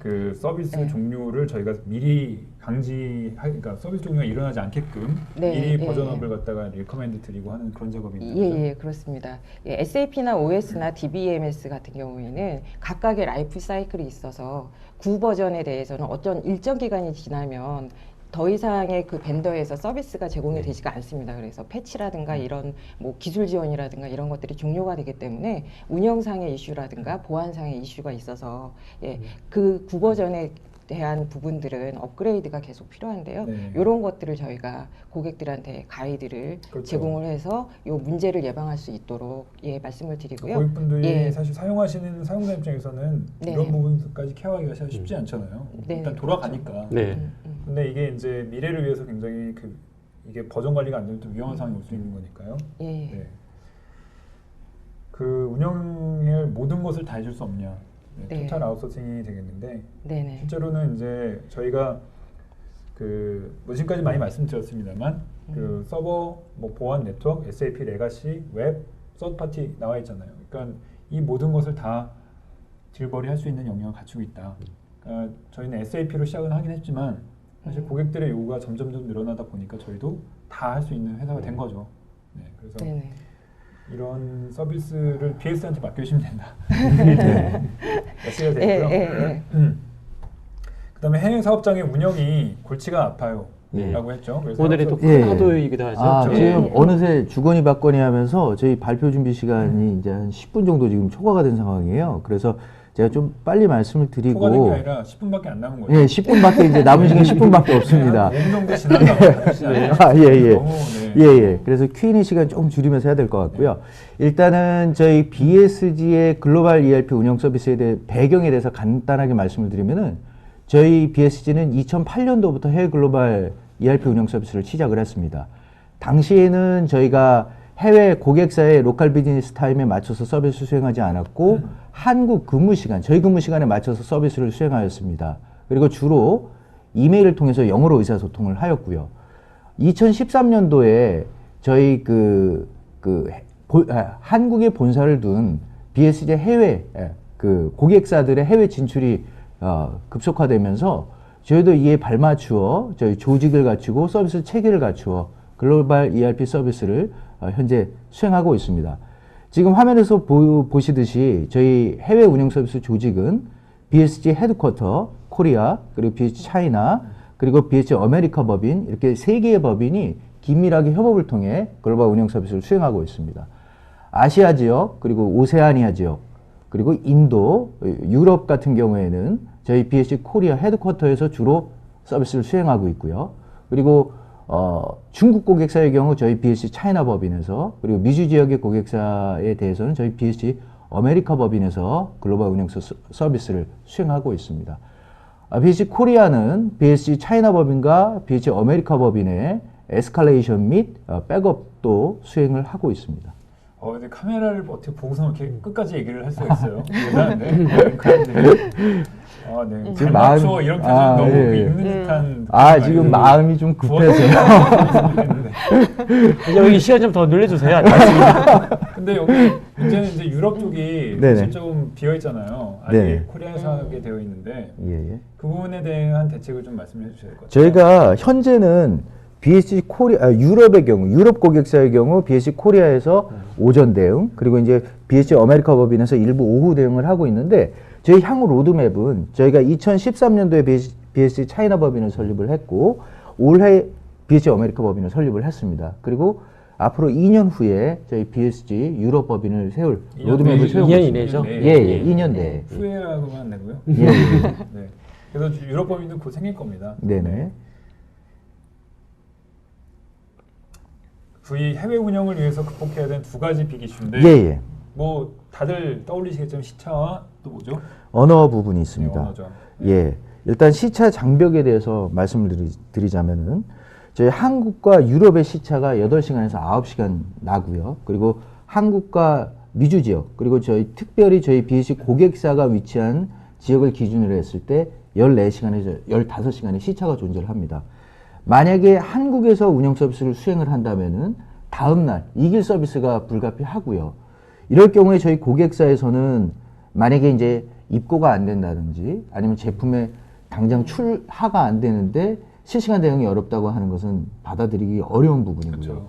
그 서비스 종류를 저희가 미리 그러니까 서비스 종류가 일어나지 않게끔 미리 버전업을 갖다가 리커멘드 드리고 하는 그런 작업이 있는 거죠. 예, 그렇습니다. SAP나 OS나 DBMS 같은 경우에는 각각의 라이프 사이클이 있어서 구버전에 대해서는 어떤 일정 기간이 지나면 더 이상의 그 벤더에서 서비스가 제공이 되지가 않습니다. 그래서 패치라든가 이런 뭐 기술 지원이라든가 이런 것들이 종료가 되기 때문에 운영상의 이슈라든가 보안상의 이슈가 있어서 그 구버전에 대한 부분들은 업그레이드가 계속 필요한데요. 이런 것들을 저희가 고객들한테 가이드를 제공을 해서 이 문제를 예방할 수 있도록 말씀을 드리고요. 고객분들이 사실 사용하시는 사용자 입장에서는 이런 부분까지 케어하기가 사실 쉽지 않잖아요. 일단 돌아가니까. 근데 이게 이제 미래를 위해서 굉장히 이게 버전 관리가 안 되면 또 위험한 상황이 올 수 있는 거니까요. 그 운영할 모든 것을 다 해줄 수 없냐. 토탈 아웃소싱이 되겠는데 실제로는 이제 저희가 뭐 지금까지 많이 말씀드렸습니다만 그 서버, 뭐 보안 네트워크, SAP 레가시, 웹, 서드파티 나와 있잖아요. 그러니까 이 모든 것을 다 딜버리 할 수 있는 역량을 갖추고 있다. 저희는 SAP로 시작은 하긴 했지만 사실 고객들의 요구가 점점 늘어나다 보니까 저희도 다 할 수 있는 회사가 된 거죠. 네, 그래서 네네. 이런 서비스를 BS한테 맡겨주시면 된다. 네. 메시지가 되고요. 예. 그다음에 해외 사업장의 운영이 골치가 아파요. 예. 라고 했죠. 그래서 오늘의 또 예. 큰 화두이기도 하죠. 아, 그렇죠. 지금 예. 어느새 주거니 받거니 하면서 저희 발표 준비 시간이 이제 한 10분 정도 지금 초과가 된 상황이에요. 그래서 제가 좀 빨리 말씀을 드리고 초과된 게 아니라 10분밖에 안 남은 거죠. 예, 10분밖에 이제 남은 시간 10분밖에 없습니다. 5분 정도 지난다고 네. 아, 예, 예. 너무, 예, 예. 그래서 Q&A 시간 조금 줄이면서 해야 될 것 같고요. 일단은 저희 BSG의 글로벌 ERP 운영 서비스에 대해 배경에 대해서 간단하게 말씀을 드리면은 저희 BSG는 2008년도부터 해외 글로벌 ERP 운영 서비스를 시작을 했습니다. 당시에는 저희가 해외 고객사의 로컬 비즈니스 타임에 맞춰서 서비스를 수행하지 않았고 한국 근무 시간, 저희 근무 시간에 맞춰서 서비스를 수행하였습니다. 그리고 주로 이메일을 통해서 영어로 의사소통을 하였고요. 2013년도에 저희 한국에 본사를 둔 BSG 해외 고객사들의 해외 진출이 급속화되면서 저희도 이에 발맞추어 저희 조직을 갖추고 서비스 체계를 갖추어 글로벌 ERP 서비스를 현재 수행하고 있습니다. 지금 화면에서 보시듯이 저희 해외 운영 서비스 조직은 BSG 헤드쿼터 코리아, 그리고 BSG 차이나, 그리고 BSG 아메리카 법인, 이렇게 세 개의 법인이 긴밀하게 협업을 통해 글로벌 운영 서비스를 수행하고 있습니다. 아시아 지역, 그리고 오세아니아 지역, 그리고 인도, 유럽 같은 경우에는 저희 BSG 코리아 헤드쿼터에서 주로 서비스를 수행하고 있고요. 그리고 중국 고객사의 경우 저희 BSG 차이나 법인에서, 그리고 미주 지역의 고객사에 대해서는 저희 BSG 아메리카 법인에서 글로벌 운영 서비스를 수행하고 있습니다. BSG 코리아는 BSG 차이나 법인과 BSG 아메리카 법인의 에스컬레이션 및 백업도 수행을 하고 있습니다. 근데 카메라를 어떻게 보고서 이렇게 끝까지 얘기를 할 수가 있어요. 대단한데. 그런데 네. 지금 마음 마음- 이런 표정 너무 예, 예. 있는 듯한. 지금 마음이 좀 급해서요. 이제 여기 시간 좀 더 늘려주세요. 근데 여기 문제는 이제 유럽 쪽이 네네. 사실 좀 비어 있잖아요. 아직 네. 코리아에서 하게 되어 있는데 예, 예. 그 부분에 대한 대책을 좀 말씀해 주셔야 될 것 같아요. 저희가 현재는 BSG 코리아, 유럽의 경우, 유럽 고객사의 경우 BSG 코리아에서 오전 대응, 그리고 이제 BSG 아메리카 법인에서 일부 오후 대응을 하고 있는데, 저희 향후 로드맵은 저희가 2013년도에 BSG 차이나 법인을 설립을 했고, 올해 BSG 아메리카 법인을 설립을 했습니다. 그리고 앞으로 2년 후에 저희 BSG 유럽 법인을 세울 로드맵을 세우고 2년 있습니다. 이내죠? 예, 2년 내에. 후회하고만 내고요. 예, 예. 네. 그래서 유럽 법인도 곧 생길 겁니다. 네네. 이 해외 운영을 위해서 극복해야 되는 두 가지 빅 이슈인데, 예, 예. 뭐 다들 떠올리시겠지만 시차와 또 뭐죠? 언어 부분이 네, 있습니다. 언어죠. 예. 일단 시차 장벽에 대해서 말씀을 드리자면은 저희 한국과 유럽의 시차가 8시간에서 9시간 나고요. 그리고 한국과 미주 지역, 그리고 특별히 저희 BSG 고객사가 위치한 지역을 기준으로 했을 때 14시간에서 15시간의 시차가 존재를 합니다. 만약에 한국에서 운영 서비스를 수행을 한다면은 다음날 이길 서비스가 불가피하고요. 이럴 경우에 저희 고객사에서는 만약에 이제 입고가 안 된다든지 아니면 제품에 당장 출하가 안 되는데 실시간 대응이 어렵다고 하는 것은 받아들이기 어려운 부분이고요. 그렇죠.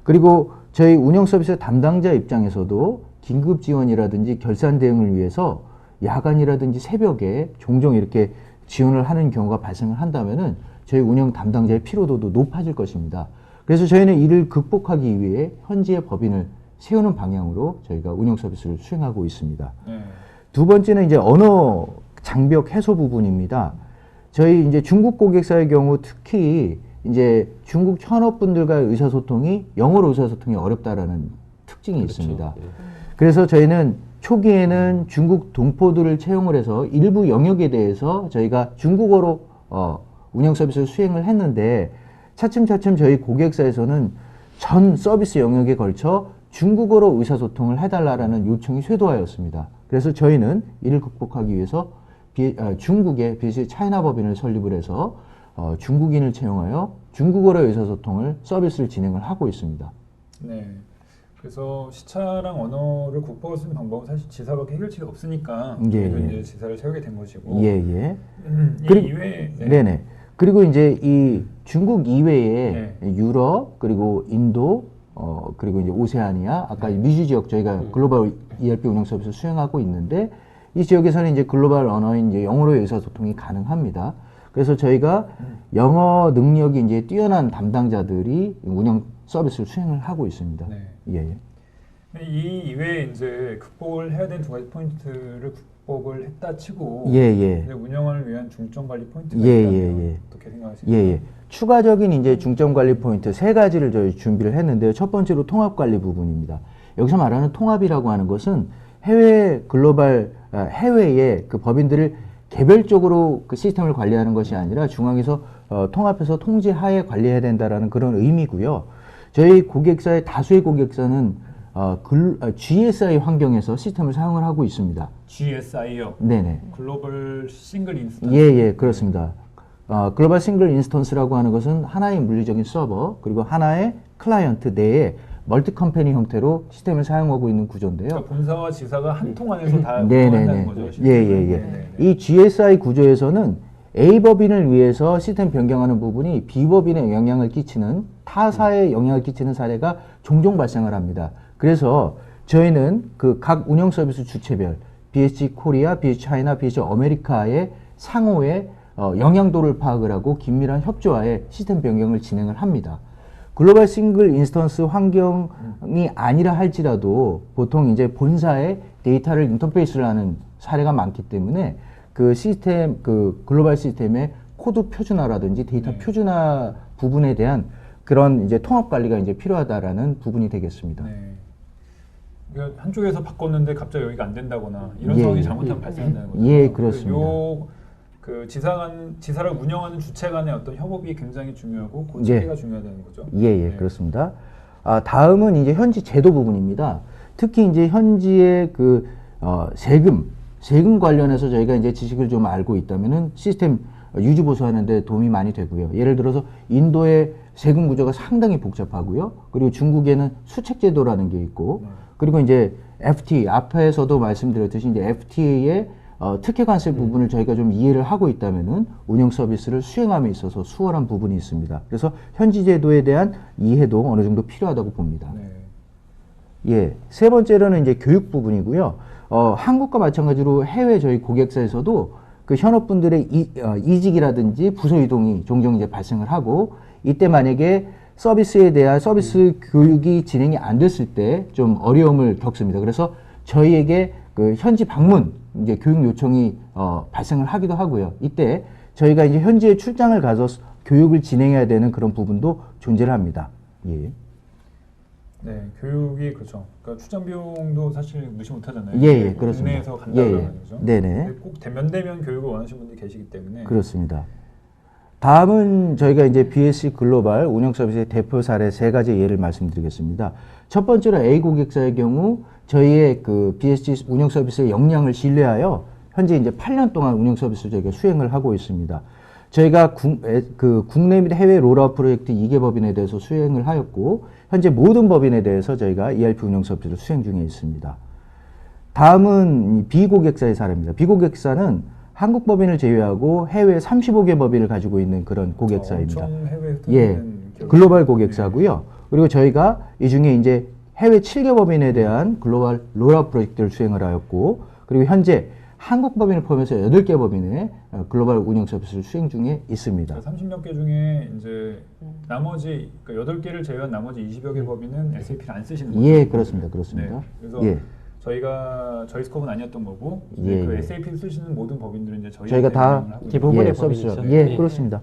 그리고 저희 운영 서비스 담당자 입장에서도 긴급 지원이라든지 결산 대응을 위해서 야간이라든지 새벽에 종종 이렇게 지원을 하는 경우가 발생을 한다면은 저희 운영 담당자의 피로도도 높아질 것입니다. 그래서 저희는 이를 극복하기 위해 현지의 법인을 세우는 방향으로 저희가 운영 서비스를 수행하고 있습니다. 네. 두 번째는 이제 언어 장벽 해소 부분입니다. 저희 이제 중국 고객사의 경우 특히 이제 중국 현업분들과의 의사소통이 영어로 의사소통이 어렵다라는 특징이 있습니다. 그래서 저희는 초기에는 중국 동포들을 채용을 해서 일부 영역에 대해서 저희가 중국어로 운영 서비스를 수행을 했는데 차츰차츰 저희 고객사에서는 전 서비스 영역에 걸쳐 중국어로 의사소통을 해달라는 요청이 쇄도하였습니다. 그래서 저희는 이를 극복하기 위해서 중국의 BSG 차이나 법인을 설립을 해서 중국인을 채용하여 중국어로 의사소통을 서비스를 진행을 하고 있습니다. 네. 그래서 시차랑 언어를 국보할 수 있는 방법은 사실 지사밖에 해결책이 없으니까 예, 저희도 예. 이제 지사를 세우게 된 것이고 예, 예. 이 그리고- 이외에 네. 네네. 그리고 이제 이 중국 이외에 네. 유럽 그리고 인도 그리고 이제 오세아니아 아까 미주 지역 저희가 글로벌 ERP 운영 서비스 수행하고 있는데 이 지역에서는 이제 글로벌 언어인 이제 영어로 의사소통이 가능합니다. 그래서 저희가 영어 능력이 이제 뛰어난 담당자들이 운영 서비스를 수행을 하고 있습니다. 네. 예, 예. 이 이외에 이제 극복을 해야 되는 두 가지 포인트를 극복을 했다 치고 예, 예. 근데 운영을 위한 중점 관리 포인트가 예, 있다면 예, 예. 어떻게 생각하십니까? 예, 예. 추가적인 이제 중점 관리 포인트 세 가지를 저희 준비를 했는데요. 첫 번째로 통합 관리 부분입니다. 여기서 말하는 통합이라고 하는 것은 해외의 그 법인들을 개별적으로 그 시스템을 관리하는 것이 아니라 중앙에서 통합해서 통제하에 관리해야 된다라는 그런 의미고요. 저희 고객사의 다수의 고객사는 GSI 환경에서 시스템을 사용을 하고 있습니다. GSI요. 네네. 글로벌 싱글 인스턴스. 예, 예, 그렇습니다. 글로벌 싱글 인스턴스라고 하는 것은 하나의 물리적인 서버 그리고 하나의 클라이언트 내에 멀티 컴퍼니 형태로 시스템을 사용하고 있는 구조인데요. 그러니까 본사와 지사가 한 통 안에서 다 네네네. 운영한다는 거죠. 예, 예, 예. 네네네. 이 GSI 구조에서는 A 법인을 위해서 시스템 변경하는 부분이 B 법인에 영향을 끼치는 타사에 영향을 끼치는 사례가 종종 발생을 합니다. 그래서 저희는 그 각 운영 서비스 주체별 BSG 코리아, BSG 차이나, BSG 아메리카의 상호의 영향도를 파악을 하고 긴밀한 협조하에 시스템 변경을 진행을 합니다. 글로벌 싱글 인스턴스 환경이 아니라 할지라도 보통 이제 본사의 데이터를 인터페이스를 하는 사례가 많기 때문에 그 시스템, 그 글로벌 시스템의 코드 표준화라든지 데이터 네. 표준화 부분에 대한 그런 이제 통합 관리가 이제 필요하다라는 부분이 되겠습니다. 네. 그러니까 한쪽에서 바꿨는데 갑자기 여기가 안 된다거나 이런 예, 상황이 예. 잘못하면 발생한다는 거죠. 예, 그렇습니다. 그 지사를 운영하는 주체 간의 어떤 협업이 굉장히 중요하고 그 예. 체계가 중요하다는 거죠. 예, 예, 네. 그렇습니다. 다음은 이제 현지 제도 부분입니다. 특히 이제 현지의 그 세금 관련해서 저희가 이제 지식을 좀 알고 있다면은 시스템 유지 보수하는데 도움이 많이 되고요. 예를 들어서 인도의 세금 구조가 상당히 복잡하고요. 그리고 중국에는 수책 제도라는 게 있고, 그리고 이제 FTA 앞에서도 말씀드렸듯이 이제 FTA의 특혜 관세 부분을 저희가 좀 이해를 하고 있다면은 운영 서비스를 수행함에 있어서 수월한 부분이 있습니다. 그래서 현지 제도에 대한 이해도 어느 정도 필요하다고 봅니다. 네. 예, 세 번째로는 이제 교육 부분이고요. 한국과 마찬가지로 해외 저희 고객사에서도 그 현업분들의 이직이라든지 부서 이동이 종종 이제 발생을 하고 이때 만약에 서비스에 대한 서비스 교육이 진행이 안 됐을 때 좀 어려움을 겪습니다. 그래서 저희에게 그 현지 방문 이제 교육 요청이 발생을 하기도 하고요. 이때 저희가 이제 현지에 출장을 가서 교육을 진행해야 되는 그런 부분도 존재를 합니다. 예. 네, 교육이 그렇죠. 그러니까 출장 비용도 사실 무시 못하잖아요. 예, 예, 그렇습니다. 국내에서 간다 예, 예. 그러면 그죠. 네네. 근데 꼭 대면 교육을 원하시는 분들이 계시기 때문에 그렇습니다. 다음은 저희가 이제 BSC 글로벌 운영 서비스의 대표 사례 세 가지 예를 말씀드리겠습니다. 첫 번째로 A 고객사의 경우 저희의 그 BSC 운영 서비스의 역량을 신뢰하여 현재 이제 8년 동안 운영 서비스를 저희가 수행을 하고 있습니다. 저희가 국내 및 해외 롤아웃 프로젝트 2개 법인에 대해서 수행을 하였고 현재 모든 법인에 대해서 저희가 ERP 운영 서비스를 수행 중에 있습니다. 다음은 B 고객사의 사례입니다. B 고객사는 한국 법인을 제외하고 해외 35개 법인을 가지고 있는 그런 고객사입니다. 엄청 해외 예, 흩어지는 기업이죠. 글로벌 고객사고요. 그리고 저희가 이 중에 이제 해외 7개 법인에 대한 글로벌 롤아웃 프로젝트를 수행을 하였고, 그리고 현재 한국 법인을 포함해서 8개 법인의 글로벌 운영 서비스를 수행 중에 있습니다. 30여 개 중에 이제 나머지 그러니까 8개를 제외한 나머지 20여 개 법인은 SAP를 안 쓰시는 거죠. 예, 그렇습니다. 그렇습니다. 네, 그래서 예. 저희 스코프는 아니었던 거고 예, 그 예. SAP를 쓰시는 모든 법인들은 이제 저희가 다 대부분의 예, 법인이죠. 서비스죠. 네. 예, 그렇습니다.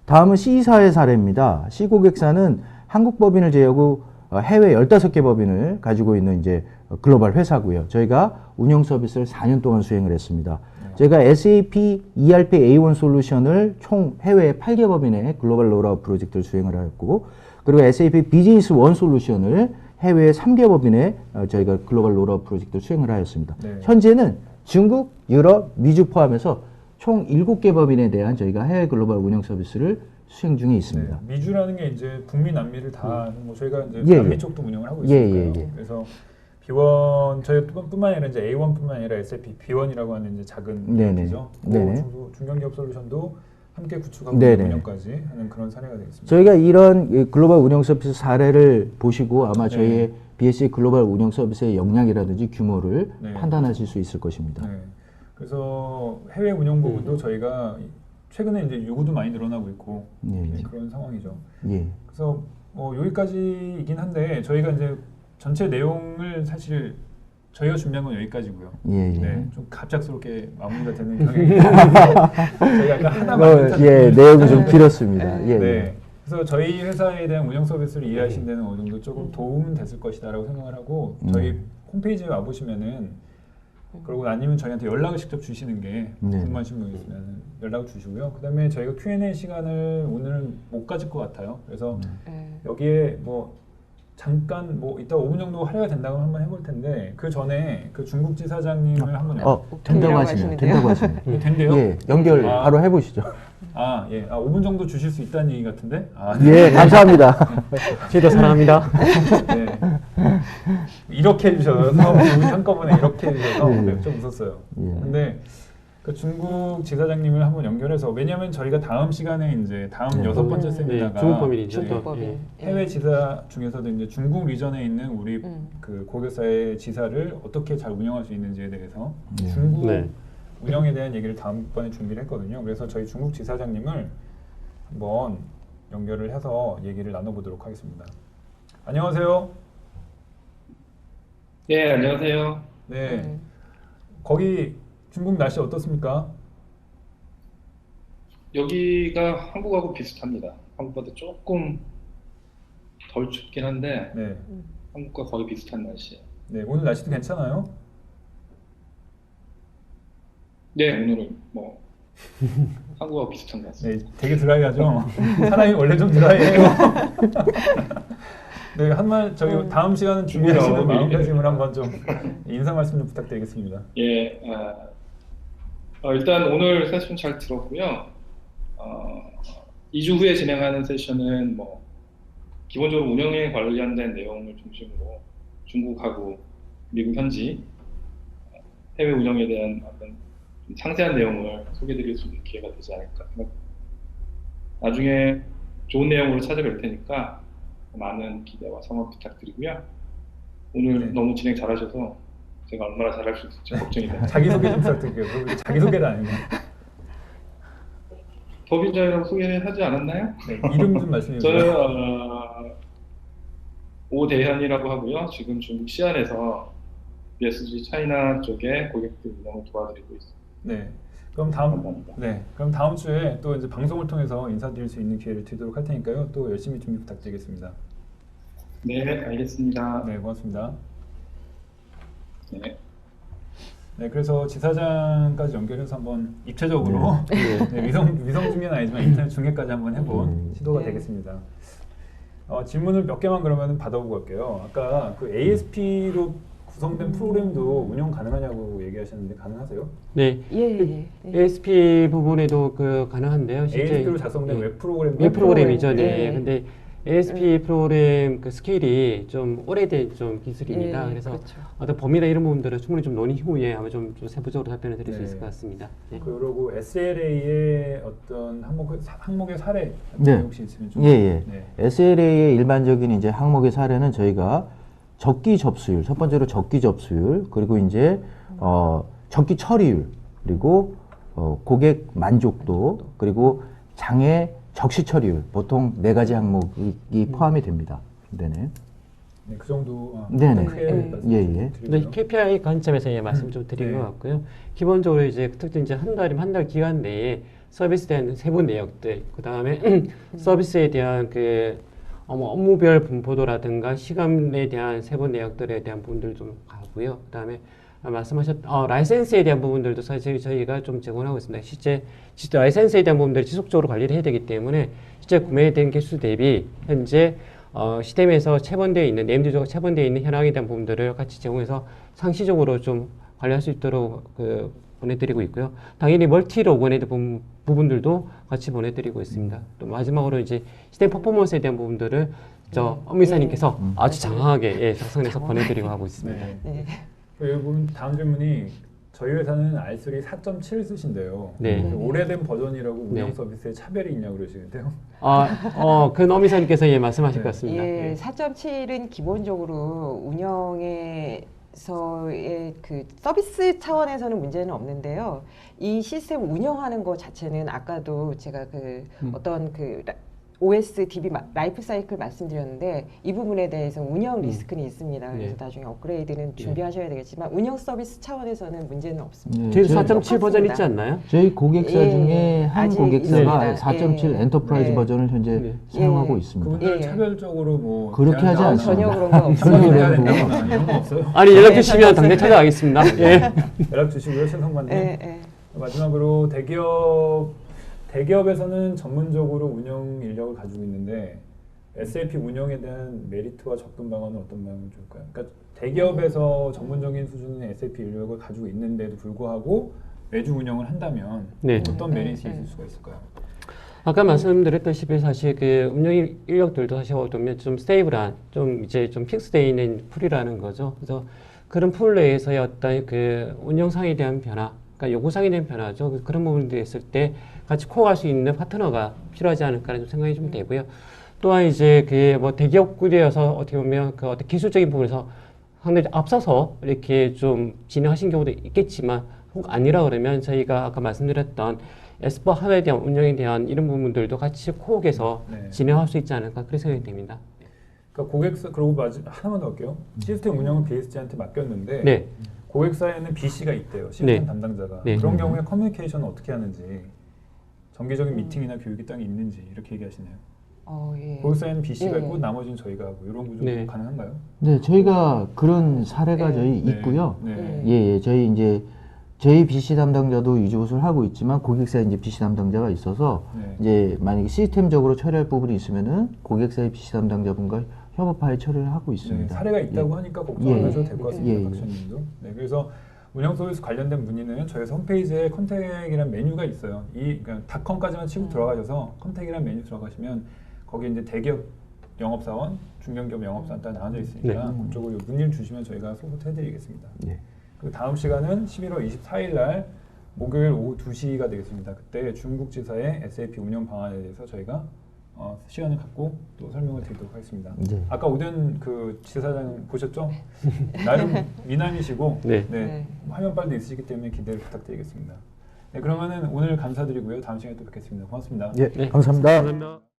다음은 C사의 사례입니다. C 고객사는 한국 법인을 제외하고 해외 15개 법인을 가지고 있는 이제 글로벌 회사고요. 저희가 운영 서비스를 4년 동안 수행을 했습니다. 저희가 SAP ERP A1 솔루션을 총 해외 8개 법인의 글로벌 롤아웃 프로젝트를 수행을 하였고, 그리고 SAP 비즈니스 원 솔루션을 해외 3개 법인의 저희가 글로벌 롤아웃 프로젝트를 수행을 하였습니다. 네. 현재는 중국, 유럽, 미주 포함해서 총 7개 법인에 대한 저희가 해외 글로벌 운영 서비스를 수행 중에 있습니다. 네, 미주라는 게 이제 북미 남미를 다 뭐 저희가 이제 예, 남미 예. 쪽도 운영을 하고 예, 있으니까요. 예, 예. 그래서 B1 저희뿐만 아니라 이제 A1뿐만 아니라 SAP B1이라고 하는 이제 작은 네네. 기업이죠. 네네. 중견기업 솔루션도 함께 구축하고 네네. 운영까지 하는 그런 사례가 되겠습니다. 저희가 이런 이 글로벌 운영 서비스 사례를 보시고 아마 네. 저희의 BSC 글로벌 운영 서비스의 역량이라든지 규모를 네. 판단하실 수 있을 것입니다. 네. 그래서 해외 운영 부분도 저희가 최근에 이제 요구도 많이 늘어나고 있고 예, 네, 예. 그런 상황이죠. 예. 그래서 여기까지이긴 한데 저희가 이제 전체 내용을 사실 저희가 준비한 건 여기까지고요. 예, 예. 네, 좀 갑작스럽게 마무리가 되는 경향이 있는데 저희가 약간 하나만 듯한 예, 느낌이 내용이 좀 네. 길었습니다. 예, 네. 예. 그래서 저희 회사에 대한 운영 서비스를 이해하신 데는 어느 정도 조금 도움은 됐을 것이다라고 생각을 하고 저희 홈페이지에 와 보시면은 그리고 아니면 저희한테 연락을 직접 주시는 게 네. 궁금하신 분 있으면 연락을 주시고요. 그다음에 저희가 Q&A 시간을 오늘은 못 가질 것 같아요. 그래서 네. 여기에 뭐 잠깐 뭐 이따 5분 정도 할애가 된다고 한번 해볼 텐데 그 전에 그 중국 지사장님을 한번 된다고 오케이라고 하시네요. 하시는데요. 된다고 하시네요. 된대요? 예, 연결 아. 바로 해보시죠. 아, 예. 5분 정도 주실 수 있다는 얘기 같은데? 아, 예, 감사합니다. 저희도 사랑합니다. 네. 이렇게 해주셔서 우리 한꺼번에 이렇게 해주셔서 예. 네, 좀 웃었어요. 예. 근데 그 중국 지사장님을 한번 연결해서 왜냐하면 저희가 다음 시간에 이제 다음 네. 6번째 네, 세미나가 중국 법인이죠. 네, 법인. 예. 해외 지사 중에서도 이제 중국 리전에 있는 우리 음. 그 고객사의 지사를 어떻게 잘 운영할 수 있는지에 대해서 네. 중국 네. 운영에 대한 얘기를 다음번에 준비를 했거든요. 그래서 저희 중국 지사장님을 한번 연결을 해서 얘기를 나눠보도록 하겠습니다. 안녕하세요. 예, 안녕하세요. 네. 거기 중국 날씨 어떻습니까? 여기가 한국하고 비슷합니다. 한국보다 조금 덜 춥긴 한데 네. 한국과 거의 비슷한 날씨예요. 네. 오늘 날씨도 괜찮아요? 네, 오늘은 뭐 한국하고 비슷한 것 같습니다. 네. 되게 드라이하죠? 사람이 원래 좀 드라이해요. 네. 한말 저희 다음 시간은 준비하시는 마음가짐을 한번 좀 인사 말씀 좀 부탁드리겠습니다. 예, 일단 오늘 세션 잘 들었고요. 2주 후에 진행하는 세션은 뭐 기본적으로 운영에 관련된 내용을 중심으로 중국하고 미국 현지 해외 운영에 대한 어떤 좀 상세한 내용을 소개드릴 수 있는 기회가 되지 않을까. 나중에 좋은 내용으로 찾아뵐 테니까 많은 기대와 성원 부탁드리고요. 오늘 네. 너무 진행 잘하셔서 제가 얼마나 잘할 수 있을지 걱정이 됩니다. 자기소개 좀 부탁드릴게요. 그리고 자기소개는 아니고 법인자라고 소개를 하지 않았나요? 네. 이름 좀 말씀해 주세요. 저는 오대현이라고 하고요. 지금 중국 시안에서 BSG 차이나 쪽에 고객들 운영을 도와드리고 있습니다. 네. 그럼 다음 감사합니다. 네. 그럼 다음 주에 또 이제 방송을 통해서 인사드릴 수 있는 기회를 드리도록 할 테니까요. 또 열심히 준비 부탁드리겠습니다. 네, 알겠습니다. 네, 고맙습니다. 네. 네, 그래서 지사장까지 연결해서 한번 입체적으로 네, 위성 중계는 아니지만 인터넷 중계까지 한번 해본 시도가 네. 되겠습니다. 질문을 몇 개만 그러면 받아보고 갈게요. 아까 그 ASP로 구성된 프로그램도 운영 가능하냐고 얘기하셨는데 가능하세요? 네. 예. ASP 부분에도 그 가능한데요. 실제 ASP로 작성된 예. 웹 프로그램 웹 프로그램이죠. 네. 네. 근데 ASP 프로그램 그 스케일이 좀 오래된 좀 기술입니다. 예, 그래서 그렇죠. 어떤 범위나 이런 부분들은 충분히 좀 논의 후에 아마 좀 세부적으로 답변을 드릴 수 네. 있을 것 같습니다. 네. 그리고 SLA의 어떤 항목의 사례 네. 혹시 있으면 좀 예, 예. 네. SLA의 일반적인 이제 항목의 사례는 저희가 적기 접수율, 첫 번째로 적기 접수율, 그리고 이제 적기 처리율, 그리고 고객 만족도, 그리고 장애 적시 처리율, 보통 4가지 항목이 포함이 됩니다. 네네. 네, 그 정도 네네. 크게 네. 말씀 예, 예. 네, 드리고요. KPI 관점에서 말씀 좀 드린 네. 것 같고요. 기본적으로 이제 특히 이제 한 달 기간 내에 서비스에 대한 세부 내역들, 그 다음에 서비스에 대한 그 업무별 분포도라든가 시간에 대한 세부 내역들에 대한 부분들 좀 가고요. 그 다음에 라이센스에 대한 부분들도 사실 저희가 좀 제공하고 있습니다. 실제 라이센스에 대한 부분들을 지속적으로 관리를 해야 되기 때문에 실제 구매된 개수 대비 현재 시스템에서 체본되어 있는 네임드적으로 체본되어 있는 현황에 대한 부분들을 같이 제공해서 상시적으로 좀 관리할 수 있도록 그 보내드리고 있고요. 당연히 멀티 로그인에 대한 부분들도 같이 보내드리고 있습니다. 또 마지막으로 이제 시스템 퍼포먼스에 대한 부분들을 엄미사님께서 아주 장황하게 작성해서 보내드리고 하고 있습니다. 네. 네. 여러분 다음 질문이 저희 회사는 R3 4.7 쓰신대요. 네. 오래된 버전이라고 운영 네. 서비스에 차별이 있냐고 그러시는데요. 그 엄미사님께서 말씀하실 네. 것 같습니다. 예, 4.7은 기본적으로 운영에서의 그 서비스 차원에서는 문제는 없는데요. 이 시스템 운영하는 것 자체는 아까도 제가 그 어떤 그 OS DB 라이프 사이클 말씀드렸는데 이 부분에 대해서 운영 리스크는 있습니다. 그래서 네. 나중에 업그레이드는 준비하셔야 되겠지만 운영 서비스 차원에서는 문제는 없습니다. 저희 저희- 4.7 버전 있지 똑같습니다. 않나요? 저희 고객사 예, 중에 한 아직 고객사가 있습니다. 4.7 예. 엔터프라이즈 네. 버전을 현재 네. 사용하고 예. 있습니다. 그분들 예. 차별적으로 뭐 그렇게 하지 대안이 않습니다. 전혀 그런 거 그런 없어요. 소리 해야 하고. 된다거나 이런 거 없어요. 아니 연락 네, 주시면 당장 찾아가겠습니다. 예. 연락 주시고요, 최성관님. 예, 예. 마지막으로 대기업에서는 전문적으로 운영 인력을 가지고 있는데 SAP 운영에 대한 메리트와 접근 방안은 어떤 방향이 좋을까요? 그러니까 대기업에서 전문적인 수준의 SAP 인력을 가지고 있는데도 불구하고 외주 운영을 한다면 네. 어떤 메리트이 네. 있을 수가 있을까요? 아까 말씀드렸다시피 사실 그 운영 인력들도 사실 어쩌면 좀 스테이블한 좀 이제 좀 픽스되어 있는 풀이라는 거죠. 그래서 그런 풀 내에서의 어떤 그 운영상에 대한 변화, 그러니까 요구상에 대한 변화죠. 그런 부분들이 있을 때 같이 코어할 수 있는 파트너가 필요하지 않을까라는 생각이 좀 되고요. 또한 이제 그 뭐 대기업구에서 어떻게 보면 그 어떤 기술적인 부분에서 상당히 앞서서 이렇게 좀 진행하신 경우도 있겠지만 혹 아니라 그러면 저희가 아까 말씀드렸던 에스퍼 하나에 대한 운영에 대한 이런 부분들도 같이 코어에서 네. 진행할 수 있지 않을까 그런 생각이 됩니다. 그러니까 고객사 그리고 하나만 더 할게요. 시스템 운영을 BSG한테 맡겼는데 네. 고객사에는 BC가 있대요. 시스템 네. 담당자가. 네. 그런 경우에 커뮤니케이션은 어떻게 하는지 정기적인 미팅이나 교육이 딱 있는지 이렇게 얘기하시네요. 예. 고객사에는 BC가 예. 있고 나머지는 저희가 하고 이런 구조 네. 가능한가요? 네, 저희가 그런 사례가 네. 저희 네. 있고요. 네. 예, 저희 이제 저희 BC 담당자도 유지보수를 하고 있지만 고객사에 이제 BC 담당자가 있어서 네. 이제 만약에 시스템적으로 처리할 부분이 있으면은 고객사의 BC 담당자분과 협업하에 처리를 하고 네, 있습니다. 사례가 있다고 하니까 걱정 안 예. 하셔도 될 것 같습니다, 예. 박시현님도. 네, 그래서 운영 서비스 관련된 문의는 저희 홈페이지에 컨택이라는 메뉴가 있어요. 그러니까 닷컴까지만 치고 들어가셔서 컨택이라는 메뉴 들어가시면 거기 이제 대기업 영업사원, 중견기업 영업사원 딱 나눠져 있으니까 그쪽으로 문의를 주시면 저희가 소개해드리겠습니다. 네. 그리고 다음 시간은 11월 24일 날 목요일 오후 2시가 되겠습니다. 그때 중국지사의 SAP 운영 방안에 대해서 저희가 시간을 갖고 또 설명을 드리도록 하겠습니다. 네. 아까 오den 그 지사장 보셨죠? 나름 미남이시고 네. 네. 화면빨도 있으시기 때문에 기대를 부탁드리겠습니다. 네, 그러면은 오늘 감사드리고요. 다음 시간에 또 뵙겠습니다. 고맙습니다. 예, 감사합니다. 감사합니다.